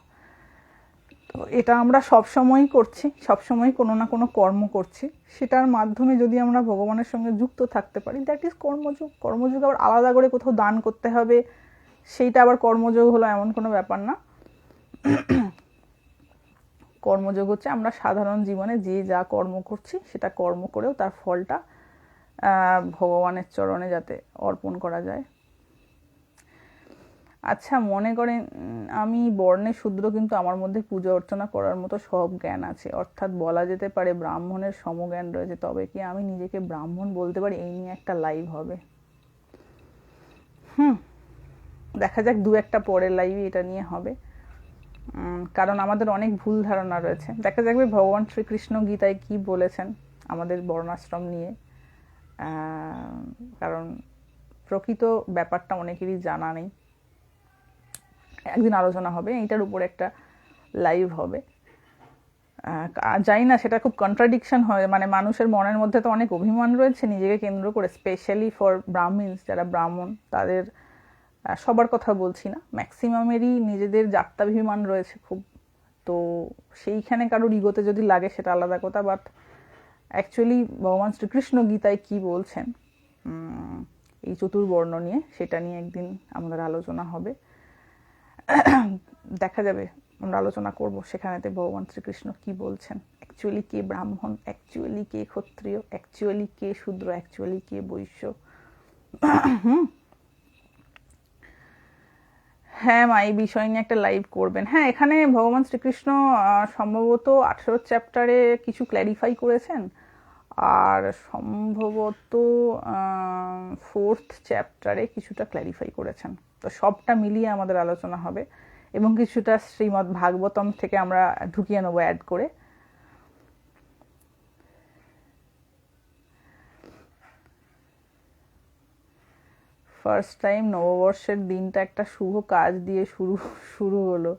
তো এটা আমরা সবসময়ই করছি, সবসময় কোনো না কোনো কর্ম করছি, সেটার মাধ্যমে যদি আমরা ভগবানের সঙ্গে যুক্ত থাকতে পারি, দ্যাট ইজ কর্মযোগ। কর্মযোগ আবার আলাদা করে কোথাও দান করতে হবে, সেইটা আবার কর্মযোগ হলো এমন কোনো ব্যাপার না। কর্মযোগ হচ্ছে আমরা সাধারণ জীবনে যে যা কর্ম করছি সেটা কর্ম করেও তার ফলটা ভগবানের চরণে যাতে অর্পণ করা যায়। আচ্ছা, মনে করেন আমি বর্ণে শূদ্র, কিন্তু আমার মধ্যে পূজা অর্চনা করার মতো সব জ্ঞান আছে, অর্থাৎ বলা যেতে পারে ব্রাহ্মণের সমজ্ঞান রয়েছে, তবে কি আমি নিজেকে ব্রাহ্মণ বলতে পারি? এই নিয়ে একটা লাইভ হবে। দেখা যাক, 2-1টা পরের লাইভে এটা নিয়ে হবে। কারণ আমাদের অনেক ভুল ধারণা রয়েছে। দেখা যাবে ভগবান শ্রীকৃষ্ণ গীতায় কি বলেছেন আমাদের বর্ণাশ্রম নিয়ে। কারণ প্রকৃত ব্যাপারটা অনেকেরই জানা নেই। একদিন আলোচনা হবে, এইটার উপরে একটা লাইভ হবে। জানি না সেটা খুব কন্ট্রাডিকশন হয়, মানে মানুষের মনের মধ্যে তো অনেক অভিমান রয়েছে নিজেকে কেন্দ্র করে, স্পেশালি ফর ব্রাহ্মিনস, যারা ব্রাহ্মণ, তাদের সবার কথা বলছি না, ম্যাক্সিমামেরই নিজেদের জাত্যাভিমান রয়েছে খুব। তো সেইখানে কারোর ইগোতে যদি লাগে সেটা আলাদা কথা, বাট অ্যাকচুয়ালি ভগবান শ্রীকৃষ্ণ গীতায় কি বলছেন এই চতুর্বর্ণ নিয়ে, সেটা নিয়ে একদিন আমাদের আলোচনা হবে। দেখা যাবে, আমরা আলোচনা করব সেখানেতে ভগবান শ্রীকৃষ্ণ কি বলছেন, অ্যাকচুয়ালি কে ব্রাহ্মণ, অ্যাকচুয়ালি কে ক্ষত্রিয়, অ্যাকচুয়ালি কে শূদ্র, অ্যাকচুয়ালি কে বৈশ্য। হ্যাঁ মা, এই বিষয় নিয়ে একটা লাইভ করবেন। হ্যাঁ, এখানে ভগবান শ্রীকৃষ্ণ সম্ভবত 18 চ্যাপ্টারে কিছু ক্ল্যারিফাই করেছেন, আর সম্ভবত 4th চ্যাপ্টারে কিছুটা ক্ল্যারিফাই করেছেন। তো সবটা মিলিয়ে আমাদের আলোচনা হবে, এবং কিছুটা শ্রীমদ্ ভাগবতম থেকে আমরা ঢুকিয়ে নেবো অ্যাড করে। ফার্স্ট টাইম নববর্ষের দিনটা একটা শুভ কাজ দিয়ে শুরু হলো।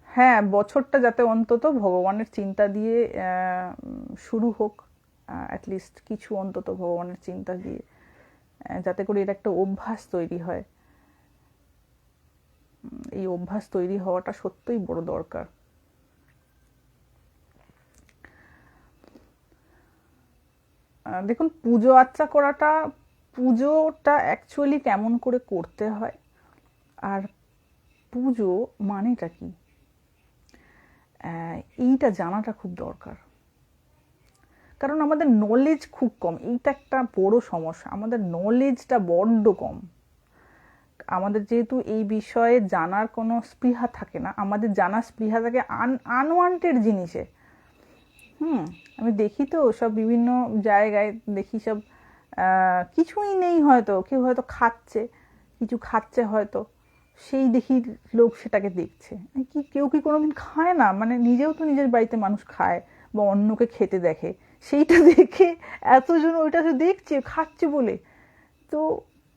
হ্যাঁ, বছরটা যাতে অন্তত ভগবানের চিন্তা দিয়ে শুরু হোক, অ্যাটলিস্ট কিছু অন্তত ভগবানের চিন্তা দিয়ে, যাতে করে এটা একটা অভ্যাস তৈরি হয়। এই অভ্যাস তৈরি হওয়াটা সত্যিই বড় দরকার। দেখুন, পুজো আর্চা করাটা, পুজোটা অ্যাকচুয়ালি কেমন করে করতে হয়, আর পুজো মানেটা কি, এইটা জানাটা খুব দরকার। কারণ আমাদের নলেজ খুব কম, এইটা একটা বড় সমস্যা, আমাদের নলেজটা বড্ড কম। আমাদের যেহেতু এই বিষয়ে জানার কোনো স্পৃহা থাকে না, আমাদের জানার স্পৃহা থাকে আনওয়ান্টেড জিনিসে। আমি দেখি তো সব বিভিন্ন জায়গায় দেখি সব কিছুই নেই, হয়তো কেউ হয়তো খাচ্ছে, কিছু খাচ্ছে হয়তো, সেই দেখি লোক সেটাকে দেখছে। কেউ কি কোনোদিন খায় না? মানে নিজেও তো নিজের বাড়িতে মানুষ খায় বা অন্যকে খেতে দেখে, সেইটা দেখে এতজন ওইটা দেখছে, খাচ্ছে বলে। তো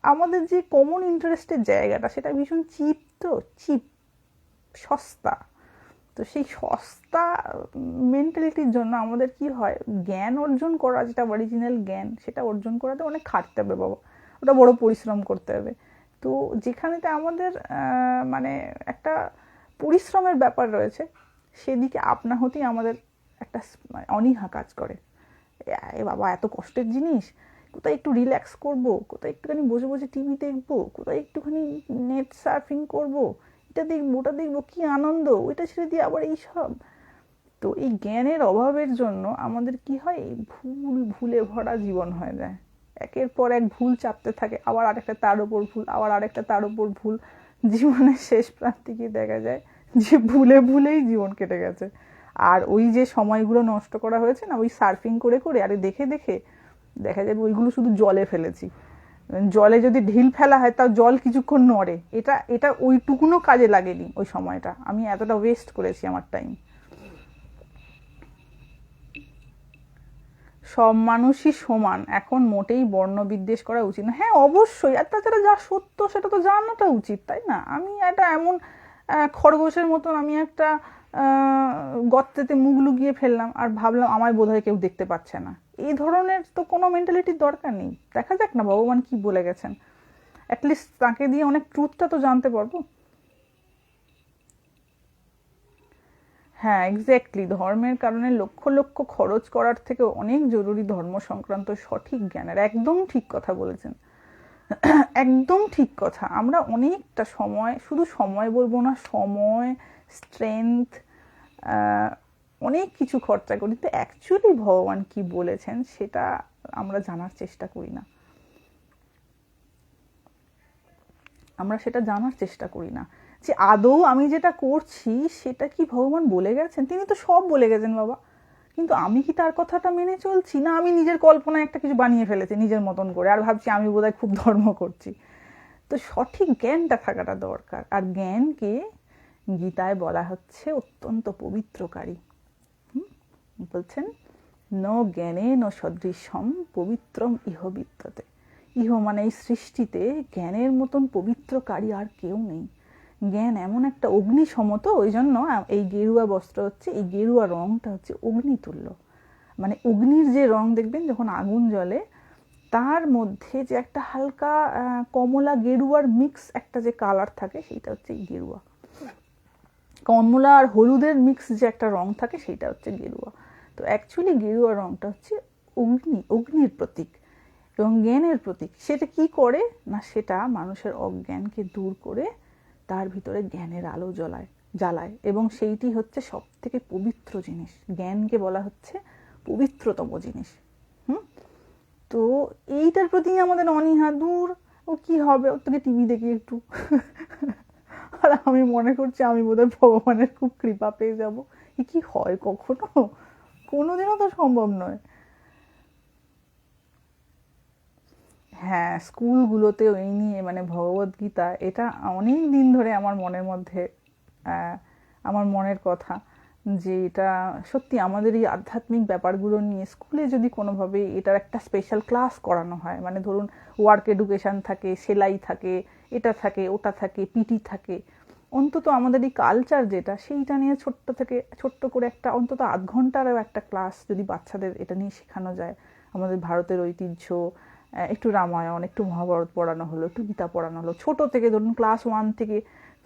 আমাদের যে কমন ইন্টারেস্টের জায়গাটা, সেটা ভীষণ চিপ, তো চিপ, সস্তা। তো তো সেই সস্তা মেন্টালিটির জন্য আমাদের কি হয়, জ্ঞান অর্জন করা, যেটা অরিজিনাল জ্ঞান, সেটা অর্জন করাতে অনেক খাটতে হবে বাবা, ওটা বড় পরিশ্রম করতে হবে। তো যেখানেতে আমাদের মানে একটা পরিশ্রমের ব্যাপার রয়েছে, সেদিকে আপনা হতেই আমাদের একটা অনীহা কাজ করে। এ বাবা, এত কষ্টের জিনিস, কোথায় একটু রিল্যাক্স করব, কোথায় একটুখানি বসে বসে টিভি দেখবো, কোথায় একটুখানি নেট সার্ফিং করব, এটা দেখবো ওটা দেখবো, কি আনন্দ, ওইটা ছেড়ে দিয়ে আবার এইসব। তো এই জ্ঞানের অভাবের জন্য আমাদের কি হয়, ভুলে ভরা জীবন হয়ে যায়। একের পর এক ভুল চাপতে থাকে, আবার আরেকটা তার উপর ভুল, আবার আরেকটা তার উপর ভুল। জীবনের শেষ প্রান্তে গিয়ে দেখা যায় যে ভুলেই জীবন কেটে গেছে। আর ওই যে সময়গুলো নষ্ট করা হয়েছে না, ওই সার্ফিং করে করে, আরে দেখে দেখে দেখা যাবে ওইগুলো শুধু জলে ফেলেছি। জলে যদি ঢিল ফেলা হয়, তাও জল কিছুক্ষণ নড়ে, এটা এটা ওইটুকুনো কাজে লাগেনি। ওই সময়টা আমি এতটা ওয়েস্ট করেছি আমার টাইম। সব মানুষই সমান, এখন মোটেই বর্ণ বিদ্বেষ করা উচিত না। হ্যাঁ অবশ্যই, আর তাছাড়া যা সত্য সেটা তো জানাটা উচিত, তাই না? আমি এটা এমন খরগোশের মতন আমি একটা গর্তেতে মুখ লুকিয়ে ফেললাম আর ভাবলাম আমায় বোধহয় কেউ দেখতে পাচ্ছে না, এই ধরনের তো কোনো মেন্টালিটির দরকার নেই। দেখা যাক না ভগবান কি বলে গেছেন, অ্যাটলিস্ট তাকে দিয়ে অনেক ট্রুথটা তো জানতে পারবো। হ্যাঁ এক্স্যাক্টলি, ধর্মের কারণে লক্ষ লক্ষ খরচ করার থেকে অনেক জরুরি ধর্ম সংক্রান্ত সঠিক জ্ঞানের। একদম ঠিক কথা বলেছেন, একদম ঠিক কথা। আমরা অনেকটা সময়, শুধু সময় বলবো না, সময়, স্ট্রেংথ, অনেক কিছু খরচা করি, তো অ্যাকচুয়ালি ভগবান কি বলেছেন সেটা আমরা জানার চেষ্টা করি না। আমরা সেটা জানার চেষ্টা করি না যে আদৌ আমি যেটা করছি সেটা কি ভগবান বলে গেছেন। তিনি তো সব বলে গেছেন বাবা, কিন্তু আমি কি তার কথাটা মেনে চলছি, না আমি নিজের কল্পনায় একটা কিছু বানিয়ে ফেলেছি নিজের মতন করে, আর ভাবছি আমি বোধহয় খুব ধর্ম করছি। তো সঠিক জ্ঞানটা থাকাটা দরকার। আর জ্ঞানকে গীতায় বলা হচ্ছে অত্যন্ত পবিত্রকারী। বলছেন ন জ্ঞানে ন সদৃশম পবিত্রম ইহ বিদ্যতে। ইহ মানে এই সৃষ্টিতে জ্ঞানের মতন পবিত্রকারী আর কেউ নেই। জ্ঞান এমন একটা অগ্নি সমত, ওই জন্য এই গেরুয়া বস্ত্র হচ্ছে, এই গেরুয়া রংটা হচ্ছে অগ্নিতুল্য। মানে অগ্নির যে রং দেখবেন যখন আগুন জ্বলে, তার মধ্যে যে একটা হালকা কমলা গেরুয়ার মিক্স একটা যে কালার থাকে, সেইটা হচ্ছে গেরুয়া। কমলা আর হলুদের মিক্স যে একটা রং থাকে, সেইটা হচ্ছে গেরুয়া। তো অ্যাকচুয়ালি গেরুয়া রংটা হচ্ছে অগ্নির প্রতীক এবং জ্ঞানের প্রতীক। সেটা কি করে না, সেটা মানুষের অজ্ঞানকে দূর করে তার ভিতরে জ্ঞানের আলো জ্বালায় এবং সেইটি হচ্ছে সব থেকে পবিত্র জিনিস। জ্ঞানকে বলা হচ্ছে পবিত্রতম জিনিস। তো এইটার প্রতি আমাদের অনীহা, দূর ও কি হবে, ওর থেকে টিভি দেখি একটু। আর আমি মনে করছি আমি বোধহয় ভগবানের খুব কৃপা পেয়ে যাব। এ কি হয় কখনো? কোনোদিনও তো সম্ভব নয়। হ্যাঁ স্কুলগুলোতেও এই নিয়ে মানে ভগবদ্গীতা, এটা অনেক দিন ধরে আমার মনের মধ্যে, আমার মনের কথা যে এটা সত্যি আমাদের এই আধ্যাত্মিক ব্যাপারগুলো নিয়ে স্কুলে যদি কোনোভাবে এটার একটা স্পেশাল ক্লাস করানো হয়, মানে ধরুন ওয়ার্ক এডুকেশন থাকে, সেলাই থাকে, এটা থাকে, ওটা থাকে, পিটি থাকে, অন্তত আমাদের এই কালচার যেটা, সেইটা নিয়ে ছোট্ট করে একটা অন্তত আধ ঘন্টারও একটা ক্লাস যদি বাচ্চাদের এটা নিয়ে শেখানো যায়। আমাদের ভারতের ঐতিহ্য, একটু রামায়ণ, একটু মহাভারত পড়ানো হলো, একটু গীতা পড়ানো হলো, ছোট থেকে ধরুন ক্লাস 1 থেকে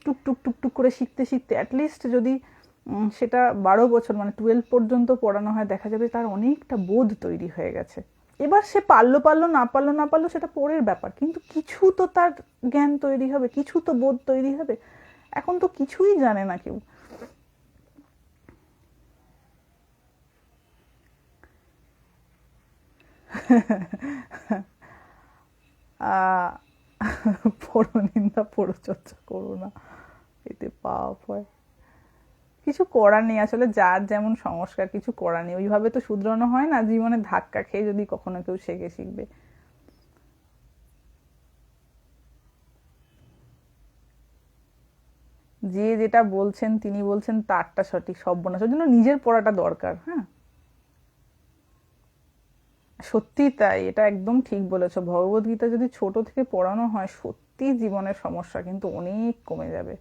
টুকটুক টুকটুক করে শিখতে শিখতে অ্যাটলিস্ট যদি সেটা 12 বছর মানে 12 পর্যন্ত পড়ানো হয়, দেখা যাবে তার অনেকটা বোধ তৈরি হয়ে গেছে। এবার সে পারলো না পারলো সেটা পরের ব্যাপার, কিন্তু কিছু তো তার জ্ঞান তৈরি হবে, কিছু তো বোধ তৈরি হবে। এখন তো কিছুই জানে না কেউ। পরনিন্দা পরচর্চা করো না, এতে পাপ হয়। কিছু করার নেই আসলে, যার যেমন সংস্কার, কিছু করার নেই। ওইভাবে তো শুধরানো হয় না, জীবনে ধাক্কা খেয়ে যদি কখনো কেউ শিখবে। যে যেটা বলছেন, তিনি বলছেন তারটা সঠিক, সর্বনাশ। ওই জন্য নিজের পড়াটা দরকার। হ্যাঁ সত্যি তাই, এটা একদম ঠিক বলেছো। ভগবদ্গীতা যদি ছোট থেকে পড়ানো হয়, সত্যি জীবনের সমস্যা কিন্তু অনেক কমে যাবে।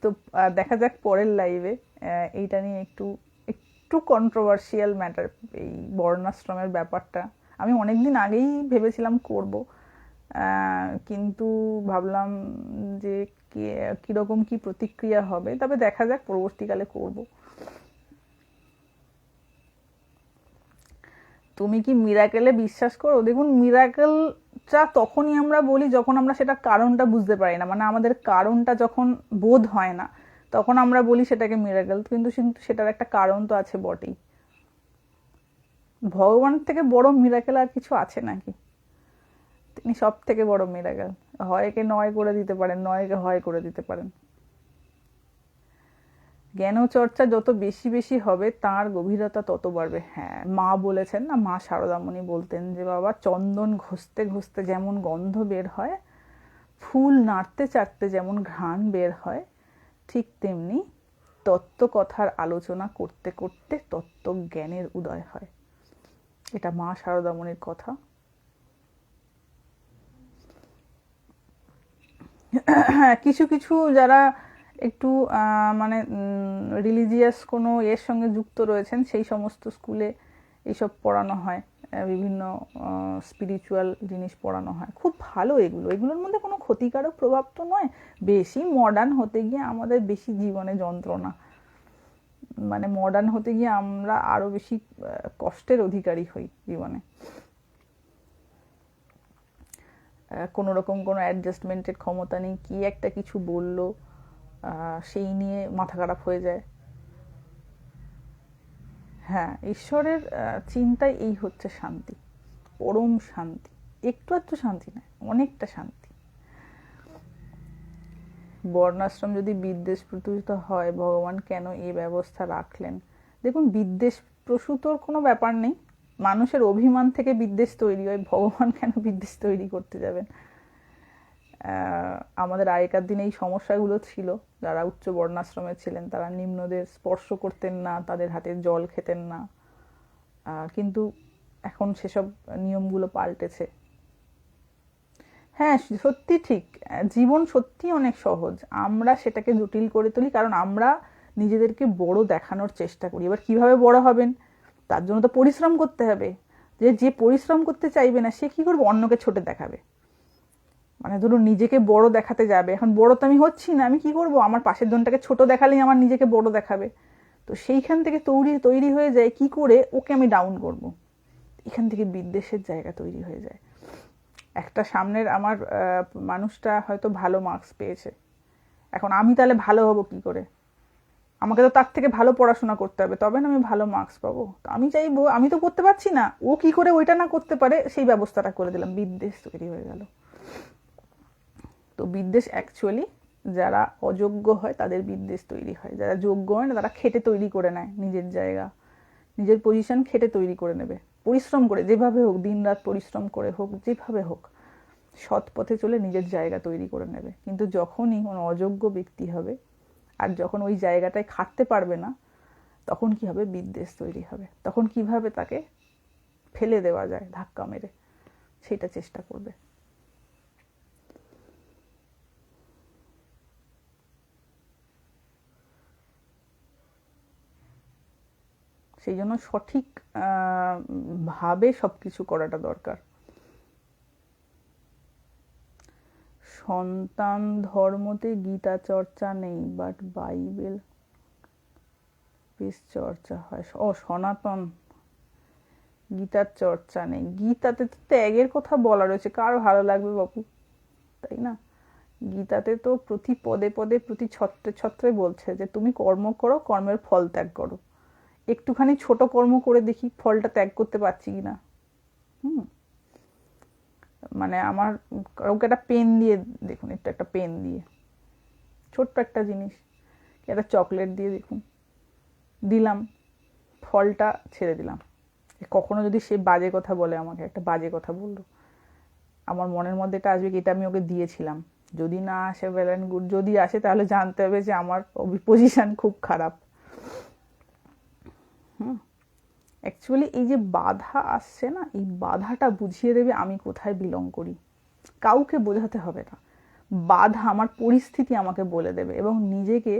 তো দেখা যাক পরের লাইভে এইটা নিয়ে একটু একটু কন্ট্রোভার্সিয়াল ম্যাটার, এই বর্ণাশ্রমের ব্যাপারটা। আমি অনেকদিন আগেই ভেবেছিলাম করব, কিন্তু ভাবলাম যে কীরকম কি প্রতিক্রিয়া হবে, তবে দেখা যাক পরবর্তীকালে করব। তুমি কি মিরাকেলে বিশ্বাস করো? দেখুন, মিরাকেলটা তখনই আমরা বলি যখন আমরা সেটা কারণটা বুঝতে পারি না, মানে আমাদের কারণটা যখন বোধ হয় না, তখন আমরা বলি সেটাকে মিরাকেল। কিন্তু কিন্তু সেটার একটা কারণ তো আছে বটেই। ভগবানের থেকে বড় মিরাকেল আর কিছু আছে নাকি? তিনি সব থেকে বড় মিরাকেল। হয়কে নয় করে দিতে পারেন, নয়কে হয় করে দিতে পারেন। জ্ঞানচর্চা যত বেশি বেশি হবে তার গভীরতা তত বাড়বে। হ্যাঁ, মা বলেছেন না, মা শারদামণি বলতেন যে বাবা, চন্দন ঘষতে ঘষতে যেমন গন্ধ বের হয়, ফুল নাড়তে চাড়তে যেমন ঘ্রাণ বের হয়, ঠিক তেমনি তত্ত্ব কথার আলোচনা করতে করতে তত্ত্ব জ্ঞানের উদয় হয়। এটা মা শারদামণির কথা। কিছু কিছু যারা একটু মানে রিলিজিয়াস কোনো এর সঙ্গে যুক্ত রয়েছেন, সেই সমস্ত স্কুলে এইসব পড়ানো হয়, বিভিন্ন স্পিরিচুয়াল জিনিস পড়ানো হয়। খুব ভালো এগুলো, এগুলোর মধ্যে কোনো ক্ষতিকারক প্রভাব তো নয়। বেশি মডার্ন হতে গিয়ে আমাদের বেশি জীবনে যন্ত্রণা, মানে মডার্ন হতে গিয়ে আমরা আরও বেশি কষ্টের অধিকারী হই জীবনে। কোনো রকম কোনো অ্যাডজাস্টমেন্টের ক্ষমতা নেই, কি একটা কিছু বললো সেই নিয়ে মাথা খারাপ হয়ে যায়। হ্যাঁ, ঈশ্বরের চিন্তায় এই হচ্ছে শান্তি, পরম শান্তি। একটু একটু শান্তি নয়, অনেকটা শান্তি। বর্ণাশ্রম যদি বিদ্বেষ প্রসূত হয়, ভগবান কেন এই ব্যবস্থা রাখলেন? দেখুন, বিদ্বেষ প্রসূতর কোনো ব্যাপার নেই। মানুষের অভিমান থেকে বিদ্বেষ তৈরি হয়, ভগবান কেন বিদ্বেষ তৈরি করতে যাবেন? আমাদের আগেকার দিনে এই সমস্যাগুলো ছিল। যারা উচ্চ বর্ণাশ্রমে ছিলেন তারা নিম্নদের স্পর্শ করতেন না, তাদের হাতে জল খেতেন না। কিন্তু এখন সেসব নিয়মগুলো পাল্টেছে। হ্যাঁ, সত্যি ঠিক। জীবন সত্যি অনেক সহজ, আমরা সেটাকে জটিল করে তুলি, কারণ আমরা নিজেদেরকে বড় দেখানোর চেষ্টা করি। এবার কিভাবে বড় হবেন, তার জন্য তো পরিশ্রম করতে হবে। যে পরিশ্রম করতে চাইবে না, সে কি করবে? অন্যকে ছোট দেখাবে। মানে ধরুন, নিজেকে বড় দেখাতে যাবে, এখন বড় তো আমি হচ্ছি না, আমি কি করব? আমার পাশের জনটাকে ছোট দেখালেই আমার নিজেকে বড় দেখাবে। তো সেইখান থেকে তৈরি হয়ে যায় কি করে ওকে আমি ডাউন করব। এখান থেকে বিদ্বেষের জায়গা তৈরি হয়ে যায়। একটা সামনের আমার মানুষটা হয়তো ভালো মার্কস পেয়েছে, এখন আমি তাহলে ভালো হব কি করে? আমাকে তো তার থেকে ভালো পড়াশোনা করতে হবে, তবে না আমি ভালো মার্কস পাবো। আমি চাইবো, আমি তো করতে পারছি না, ও কি করে ওইটা না করতে পারে সেই ব্যবস্থাটা করে দিলাম, বিদ্বেষ তৈরি হয়ে গেল। তো বিদ্বেষ অ্যাকচুয়ালি যারা অযোগ্য হয় তাদের বিদ্বেষ তৈরি হয়, যারা যোগ্য হয় না তারা খেটে তৈরি করে নেয় নিজের জায়গা, নিজের পজিশন খেটে তৈরি করে নেবে, পরিশ্রম করে, যেভাবে হোক, দিন রাত পরিশ্রম করে হোক, যেভাবে হোক সৎ পথে চলে নিজের জায়গা তৈরি করে নেবে। কিন্তু যখনই কোনো অযোগ্য ব্যক্তি হবে আর যখন ওই জায়গাটায় খাটতে পারবে না, তখন কি হবে? বিদ্বেষ তৈরি হবে। তখন কিভাবে তাকে ফেলে দেওয়া যায় ধাক্কা মেরে, সেটা চেষ্টা করবে। সেই জন্য সঠিক ভাবে সবকিছু করাটা দরকার। সন্তান ধর্মতে গীতা চর্চা নেই, বাট বাইবেল বেশ চর্চা হয়। সনাতন গীতার চর্চা নেই। গীতাতে তো ত্যাগের কথা বলা রয়েছে, কার ভালো লাগবে বাপু, তাই না? গীতাতে তো প্রতি পদে পদে, প্রতি ছত্রে ছত্রে বলছে যে তুমি কর্ম করো, কর্মের ফল ত্যাগ করো। একটুখানি ছোট কর্ম করে দেখি ফলটা ত্যাগ করতে পারছি কিনা। মানে আমার কাউকে একটা পেন দিয়ে দেখুন, একটু একটা পেন দিয়ে, ছোট্ট একটা জিনিস, একটা চকলেট দিয়ে দেখুন, দিলাম, ফলটা ছেড়ে দিলাম। কখনো যদি সে বাজে কথা বলে, আমাকে একটা বাজে কথা বললো, আমার মনের মধ্যে এটা আসবে কি এটা আমি ওকে দিয়েছিলাম। যদি না আসে ওয়েল অ্যান্ড গুড, যদি আসে তাহলে জানতে হবে যে আমার পজিশন খুব খারাপ। অ্যাকচুয়ালি এই যে বাধা আসছে না, এই বাধাটা বুঝিয়ে দেবে আমি কোথায় বিলং করি। কাউকে বোঝাতে হবে না, বাধা, আমার পরিস্থিতি আমাকে বলে দেবে। এবং নিজেকে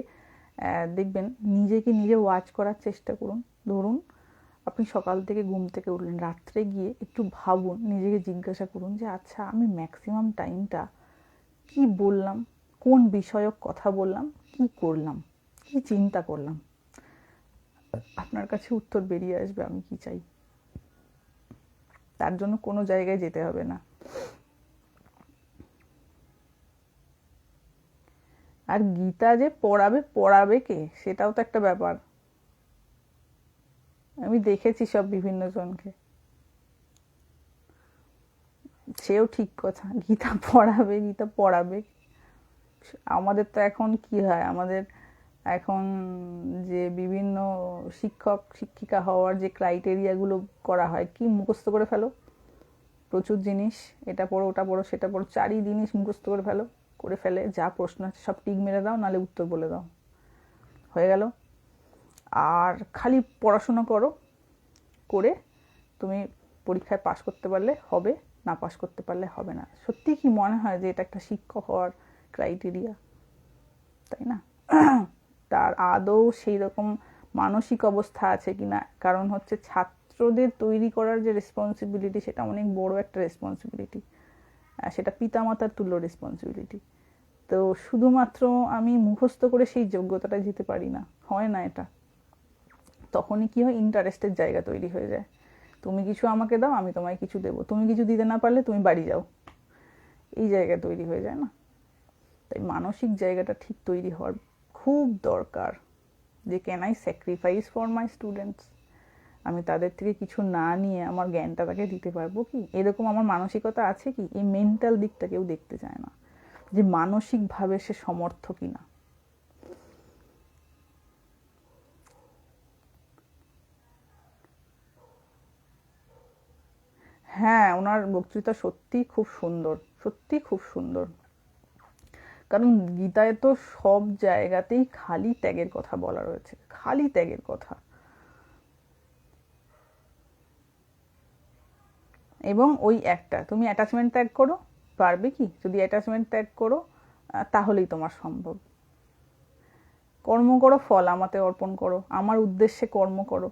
দেখবেন, নিজেকে নিজে ওয়াচ করার চেষ্টা করুন। ধরুন আপনি সকাল থেকে ঘুম থেকে উঠলেন, রাত্রে গিয়ে একটু ভাবুন, নিজেকে জিজ্ঞাসা করুন যে আচ্ছা আমি ম্যাক্সিমাম টাইমটা কি বললাম, কোন বিষয়ক কথা বললাম, কি করলাম, কি চিন্তা করলাম। আপনার কাছে উত্তর বেরিয়ে আসবে আমি কি চাই। তার জন্য কোনো জায়গায় যেতে হবে না। আর গীতা যে পড়াবে কে, সেটাও তো একটা ব্যাপার। আমি দেখেছি সব বিভিন্ন জনকে। সেও ঠিক কথা, গীতা পড়াবে। আমাদের তো এখন কি হয়, আমাদের এখন যে বিভিন্ন শিক্ষক শিক্ষিকা হওয়ার যে ক্রাইটেরিয়াগুলো করা হয়, কি মুখস্থ করে ফেলো প্রচুর জিনিস, এটা পড়ো ওটা পড়ো সেটা পড়ো, 4ই জিনিস মুখস্থ করে ফেলে, যা প্রশ্ন আছে সব টিক মেরে দাও, নালে উত্তর বলে দাও, হয়ে গেল। আর খালি পড়াশোনা করে তুমি পরীক্ষায় পাশ করতে পারলে হবে, না পাশ করতে পারলে হবে না। সত্যি কি মনে হয় যে এটা একটা শিক্ষক হওয়ার ক্রাইটেরিয়া? তাই না? তার আদৌ সেই রকম মানসিক অবস্থা আছে কিনা? কারণ হচ্ছে ছাত্রদের তৈরি করার যে রেসপন্সিবিলিটি, সেটা অনেক বড় একটা রেসপন্সিবিলিটি, সেটা পিতামাতার তুল্য রেসপন্সিবিলিটি। তো শুধুমাত্র আমি মুখস্থ করে সেই যোগ্যতাটা দিতে পারি না, হয় না এটা। তখনই কি হয়, ইন্টারেস্টের জায়গা তৈরি হয়ে যায়। তুমি কিছু আমাকে দাও, আমি তোমায় কিছু দেবো, তুমি কিছু দিতে না পারলে তুমি বাড়ি যাও, এই জায়গা তৈরি হয়ে যায় না? তাই মানসিক জায়গাটা ঠিক তৈরি হওয়ার খুব দরকার, যে can I sacrifice for my students, আমি তাদের থেকে কিছু না নিয়ে আমার জ্ঞানটা তাকে দিতে পারবো কি, এরকম আমার মানসিকতা আছে কি? এই মেন্টাল দিকটা কেউ দেখতে চায় না, যে মানসিকভাবে সে সমর্থ কিনা। হ্যাঁ, ওনার বক্তৃতা সত্যি খুব সুন্দর, সত্যি খুব সুন্দর। কারণ গীতায় তো সব জায়গাতেই খালি ত্যাগের কথা বলা রয়েছে, খালি ত্যাগের কথা। এবং ওই একটা, তুমি অ্যাটাচমেন্ট ত্যাগ করো, পারবে কি? যদি অ্যাটাচমেন্ট ত্যাগ করো, তাহলেই তোমার সম্ভব। কর্ম করো, ফল আমাতে অর্পণ করো, আমার উদ্দেশ্যে কর্ম করো,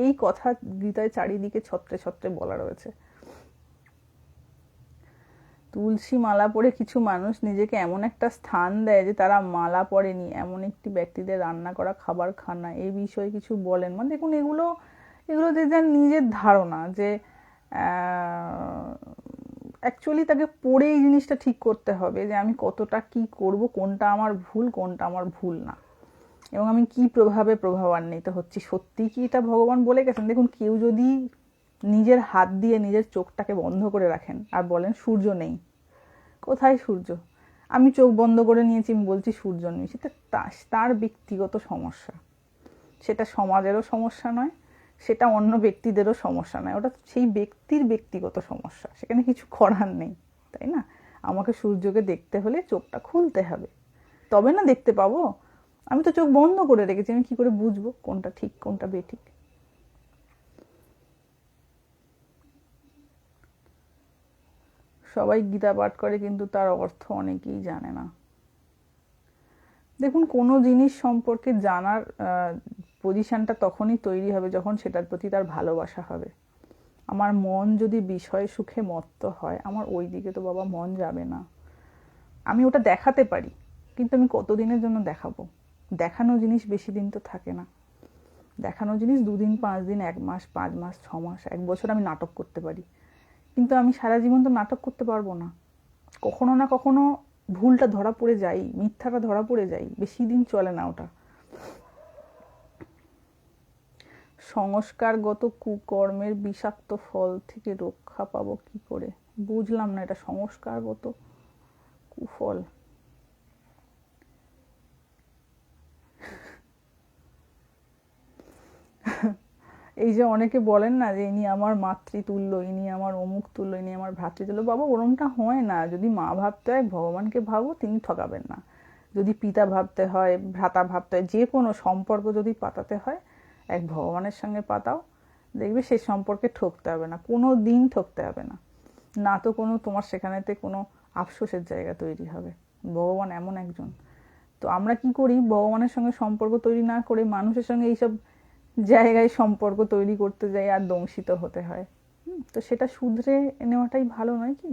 এই কথা গীতায় চারিদিকে ছত্রে ছত্রে বলা রয়েছে। তুলসী মালা পরে কিছু মানুষ নিজেকে এমন একটা স্থান দেয় যে তারা মালা পরেনি, এমন একটি ব্যক্তিদের রান্না করা খাবার খান না, এই বিষয়ে কিছু বলেন। মানে দেখুন, এগুলো এগুলো যে যার নিজের ধারণা, যে অ্যাকচুয়ালি তাকে পড়ে এই জিনিসটা ঠিক করতে হবে যে আমি কতটা কি করব, কোনটা আমার ভুল, কোনটা আমার ভুল না, এবং আমি কি প্রভাবান্বিত হচ্ছি। সত্যি কি এটা ভগবান বলে গেছেন? দেখুন, কেউ যদি নিজের হাত দিয়ে নিজের চোখটাকে বন্ধ করে রাখেন আর বলেন সূর্য নেই, কোথায় সূর্য? আমি চোখ বন্ধ করে নিয়েছি, আমি বলছি সূর্য নেই, সেটা তার ব্যক্তিগত সমস্যা, সেটা সমাজেরও সমস্যা নয়, সেটা অন্য ব্যক্তিদেরও সমস্যা নয়, ওটা সেই ব্যক্তির ব্যক্তিগত সমস্যা, সেখানে কিছু করার নেই, তাই না? আমাকে সূর্যকে দেখতে হলে চোখটা খুলতে হবে, তবে না দেখতে পাবো। আমি তো চোখ বন্ধ করে রেখেছি, আমি কি করে বুঝবো কোনটা ঠিক কোনটা বেঠিক? সবাই গীতা পাঠ করে, কিন্তু তার অর্থ অনেকেই জানে না। দেখুন, কোনো জিনিস সম্পর্কে জানার পজিশনটা তখনই তৈরি হবে যখন সেটার প্রতি তার ভালোবাসা হবে। আমার মন যদি বিষয় সুখে মত্ত হয়, আমার ওই দিকে তো বাবা মন যাবে না। আমি ওটা দেখাতে পারি, কিন্তু আমি কতদিনের জন্য দেখাবো? দেখানো জিনিস বেশি দিন তো থাকে না। দেখানো জিনিস 2 দিন, 5 দিন, 1 মাস, 5 মাস, 6 মাস, 1 বছর আমি নাটক করতে পারি, কিন্তু আমি সারা জীবন তো নাটক করতে পারবো না। কখনো না কখনো ভুলটা ধরা পড়ে যাই, মিথ্যাটা ধরা পড়ে যাই, বেশি দিন চলে না ওটা। সংস্কারগত কুকর্মের বিষাক্ত ফল থেকে রক্ষা পাবো কি করে? বুঝলাম না, এটা সংস্কারগত কুফল। এই যে অনেকে বলেন না যে ইনি আমার মাতৃতুল্য, ইনি আমার অমুক তুল্য, ইনি আমার ভ্রাতৃতুল্য, বাবা ওরমটা হয় না। যদি মা ভাবতে হয়, ভগবানকে ভাবো, তিনি ঠকাবেন না। যদি পিতা ভাবতে হয়, ভ্রাতা ভাবতে হয়, যে কোনো সম্পর্ক যদি পাতাতে হয়, এক ভগবানের সঙ্গে পাতাও, দেখবে সেই সম্পর্কে ঠকতে হবে না, কোনো দিন ঠকতে হবে না। না তো কোনো তোমার সেখানেতে কোনো আফসোসের জায়গা তৈরি হবে। ভগবান এমন একজন। তো আমরা কি করি, ভগবানের সঙ্গে সম্পর্ক তৈরি না করে মানুষের সঙ্গে এইসব জায়গায় সম্পর্ক তৈরি করতে যাই আর দংশিত হতে হয়। তো সেটা শুধরে নেওয়াটাই ভালো নয় কি?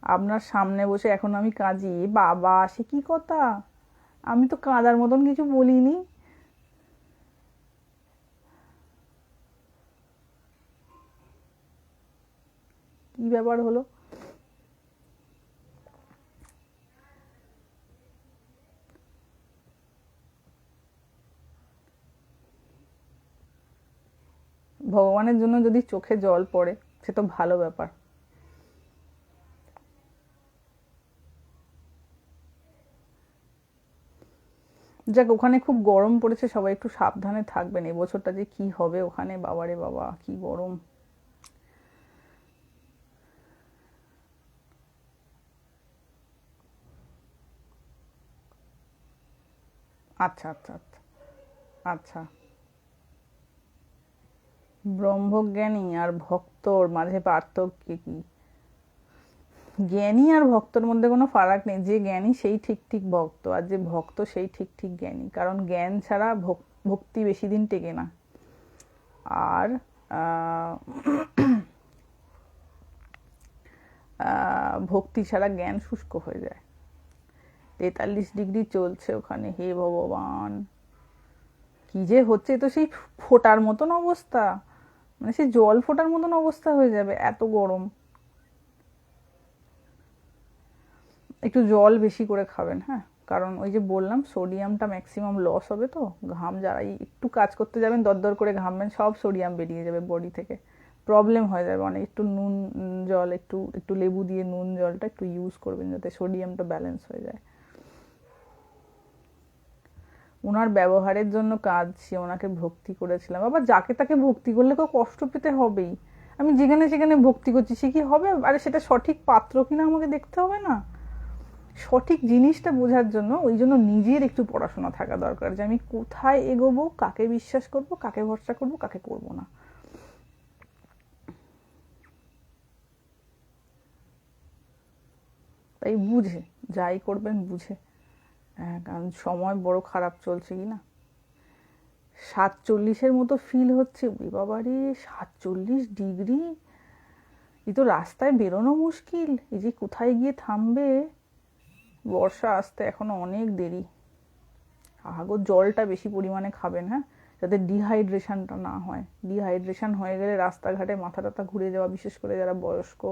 আপনার সামনে বসে এখন আমি কাঁদি, বাবা সে কি কথা, আমি তো কাঁদার মতন কিছু বলিনি। কি ব্যাপার হলো? ভগবানের জন্য যদি চোখে জল পড়ে সে তো ভালো ব্যাপার। যাক, ওখানে খুব গরম পড়েছে, সবাই একটু সাবধানে থাকবেন। এবছরটা যে কি হবে ওখানে, বাবারে বাবা কি গরম। আচ্ছা আচ্ছা আচ্ছা আচ্ছা। ব্রহ্মজ্ঞানী আর ভক্তর মাঝে পার্থক্য কি? জ্ঞানী আর ভক্তর মধ্যে কোনো ফারাক নেই। যে জ্ঞানী সেই ঠিক ঠিক ভক্ত, আর যে ভক্ত সেই ঠিক ঠিক জ্ঞানী। কারণ জ্ঞান ছাড়া ভক্তি বেশি দিন টেকে না। আর ভক্তি ছাড়া জ্ঞান শুষ্ক হয়ে যায়। 43 ডিগ্রি চলছে ওখানে, হে ভগবান কি যে হচ্ছে! তো সেই ফোটার মতন অবস্থা, মানে সেই জল ফোটার মতন অবস্থা হয়ে যাবে, এত গরম। একটু জল বেশি করে খাবেন, হ্যাঁ। কারণ ওই যে বললাম সোডিয়ামটা ম্যাক্সিমাম লস হবে। তো ঘাম, যারাই একটু কাজ করতে যাবেন দরদর করে ঘামবেন, সব সোডিয়াম বেরিয়ে যাবে বডি থেকে, প্রবলেম হয়ে যাবে অনেক। একটু নুন জল, একটু একটু লেবু দিয়ে নুন জলটা একটু ইউজ করবেন যাতে সোডিয়ামটা ব্যালেন্স হয়ে যায়। ওনার ব্যবহারের জন্য কাঁদছি, ওনাকে ভক্তি করেছিলাম। আবার যাকে তাকে ভক্তি করলে কেউ কষ্ট পেতে হবেই। আমি যেখানে সেখানে ভক্তি করছি সে কি হবে? আরে সেটা সঠিক পাত্র কিনা আমাকে দেখতে হবে না? সঠিক জিনিসটা বোঝার জন্য ওই জন্য নিজের একটু পড়াশোনা থাকা দরকার, যে আমি কোথায় এগোবো, কাকে বিশ্বাস করব, কাকে ভরসা করব, কাকে করব না। তাই বুঝে যাই করবেন বুঝে। হ্যাঁ, কারণ সময় বড় খারাপ চলছে কি না। 47-এর মতো ফিল হচ্ছে। ওরে বাবারে, 47 ডিগ্রি! এই তো রাস্তায় বেরোনো মুশকিল। এই যে কোথায় গিয়ে থামবে। বর্ষা আসতে এখনো অনেক দেরি। আগো জলটা বেশি পরিমাণে খাবেন, হ্যাঁ, যাতে ডিহাইড্রেশনটা না হয়। ডিহাইড্রেশন হয়ে গেলে রাস্তাঘাটে মাথা টাথা ঘুরে যাওয়া, বিশেষ করে যারা বয়স্ক,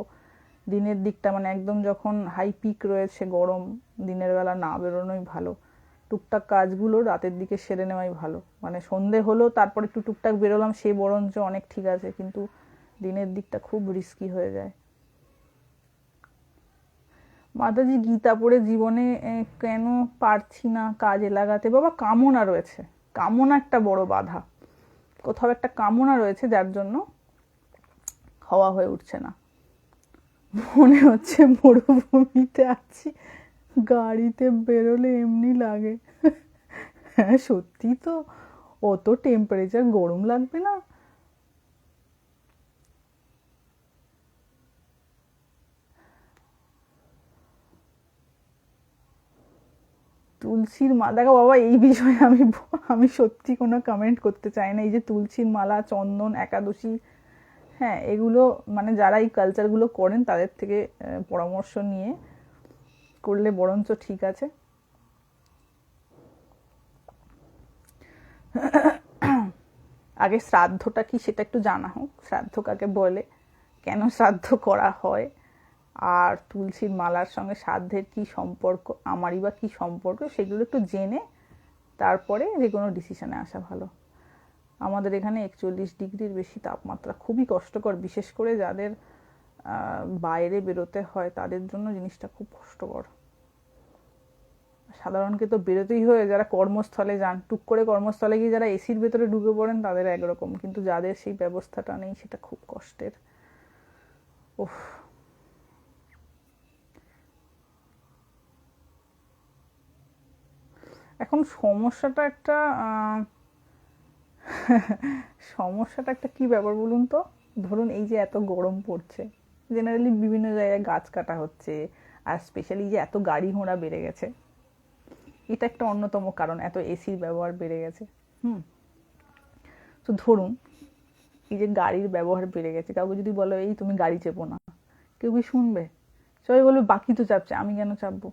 দিনের দিকটা মানে একদম যখন হাই পিক রয়েছে গরম, দিনের বেলা না বেরোনোই ভালো। টুকটাক কাজগুলো রাতের দিকে সেরে নেওয়াই ভালো। মানে সন্ধে হলো তারপর একটু টুকটাক বেরোলাম, সে বরঞ্চ অনেক ঠিক আছে, কিন্তু দিনের দিকটা খুব রিস্কি হয়ে যায়। মাতাজি গীতা পড়ে জীবনে কেন পারছি না কাজে লাগাতে? বাবা, কামনা রয়েছে। কামনা একটা বড় বাধা। কোথাও একটা কামনা রয়েছে যার জন্য হওয়া হয়ে উঠছে না। মনে হচ্ছে মরুভূমিতে আছি, গাড়িতে বেরোলে এমনি লাগে। হ্যাঁ সত্যি তো, অত টেম্পারেচার গরম লাগবে না? তুলসীর মালা, দেখো বাবা এই বিষয়ে আমি সত্যি কোনো কমেন্ট করতে চাই না। এই যে তুলসীর মালা, চন্দন, একাদশী, হ্যাঁ এগুলো মানে যারা এই কালচারগুলো করেন তাদের থেকে পরামর্শ নিয়ে করলে বরঞ্চ ঠিক আছে। আগে শ্রাদ্ধটা কি সেটা একটু জানা হোক, শ্রাদ্ধ কাকে বলে, কেন শ্রাদ্ধ করা হয়, আর তুলসীর মালার সঙ্গে শ্রাদ্ধের কি সম্পর্ক, আমারই বা কি সম্পর্ক, সেগুলো একটু জেনে তারপরে যে কোনো ডিসিশনে আসা ভালো। আমাদের এখানে 41 ডিগ্রির বেশি তাপমাত্রা, খুবই কষ্টকর। বিশেষ করে যাদের বাইরে বেরোতে হয় তাদের জন্য জিনিসটা খুব কষ্টকর। সাধারণকে তো বেরোতেই হয়, যারা কর্মস্থলে যান, টুক করে কর্মস্থলে গিয়ে যারা এসির ভেতরে ঢুকে পড়েন তাদের একরকম, কিন্তু যাদের সেই ব্যবস্থাটা নেই সেটা খুব কষ্টের। উফ। এখন সমস্যাটা একটা সমস্যাটা একটা কি ব্যাপার বলুন তো? ধরুন এই যে এত গরম পড়ছে, জেনারেলি বিভিন্ন জায়গায় গাছ কাটা হচ্ছে, আর স্পেশালি যে এত গাড়ি ঘোড়া বেড়ে গেছে, এটা একটা অন্যতম কারণ, এত এসির ব্যবহার বেড়ে গেছে। তো ধরুন এই যে গাড়ির ব্যবহার বেড়ে গেছে, কাউকে যদি বলো এই তুমি গাড়ি চেপো না, কেউ কি শুনবে? সবাই বলবে বাকি তো চাপছে, আমি কেন চাপবো,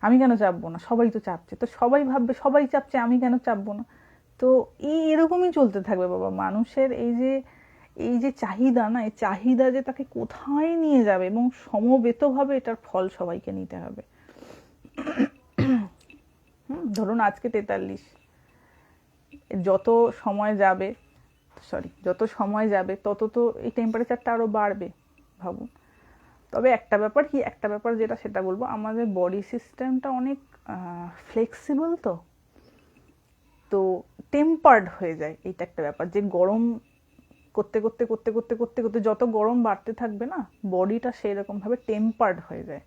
আমি কেন চাপবো না, সবাই তো চাপছে। তো সবাই ভাববে সবাই চাপছে, আমি কেন চাপবো না। তো এরকমই চলতে থাকবে বাবা। মানুষের এই যে চাহিদা না, এই চাহিদা যে তাকে কোথায় নিয়ে যাবে, এবং সমবেতভাবে এটার ফল সবাইকে নিতে হবে। ধরুন আজকে 43, যত সময় যাবে তত তো এই টেম্পারেচারটা আরো বাড়বে, ভাবুন। তবে একটা ব্যাপার যেটা, সেটা বলবো, আমাদের বডি সিস্টেমটা অনেক ফ্লেক্সিবল, তো টেম্পার্ড হয়ে যায়। এইটা একটা ব্যাপার, যে গরম করতে করতে করতে করতে করতে করতে যত গরম বাড়তে থাকবে না, বডিটা সেই রকম ভাবে টেম্পার্ড হয়ে যায়।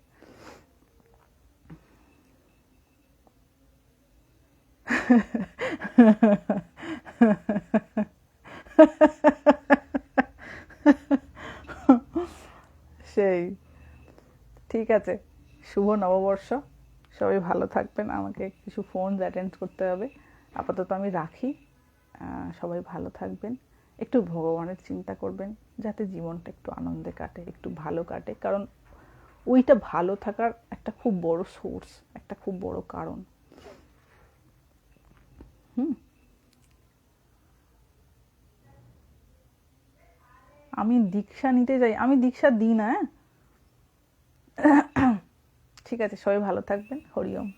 সেই, ঠিক আছে, শুভ নববর্ষ, সবাই ভালো থাকবেন। আমাকে কিছু ফোন অ্যাটেন্ড করতে হবে, আপাতত আমি রাখি। সবাই ভালো থাকবেন, একটু ভগবানের চিন্তা করবেন, যাতে জীবনটা একটু আনন্দে কাটে, একটু ভালো কাটে, কারণ ওইটা ভালো থাকার একটা খুব বড় সোর্স, একটা খুব বড় কারণ। আমি দীক্ষা নিতে যাই, আমি দীক্ষা দিই না। ঠিক আছে, সবাই ভালো থাকবেন। হরি ওম।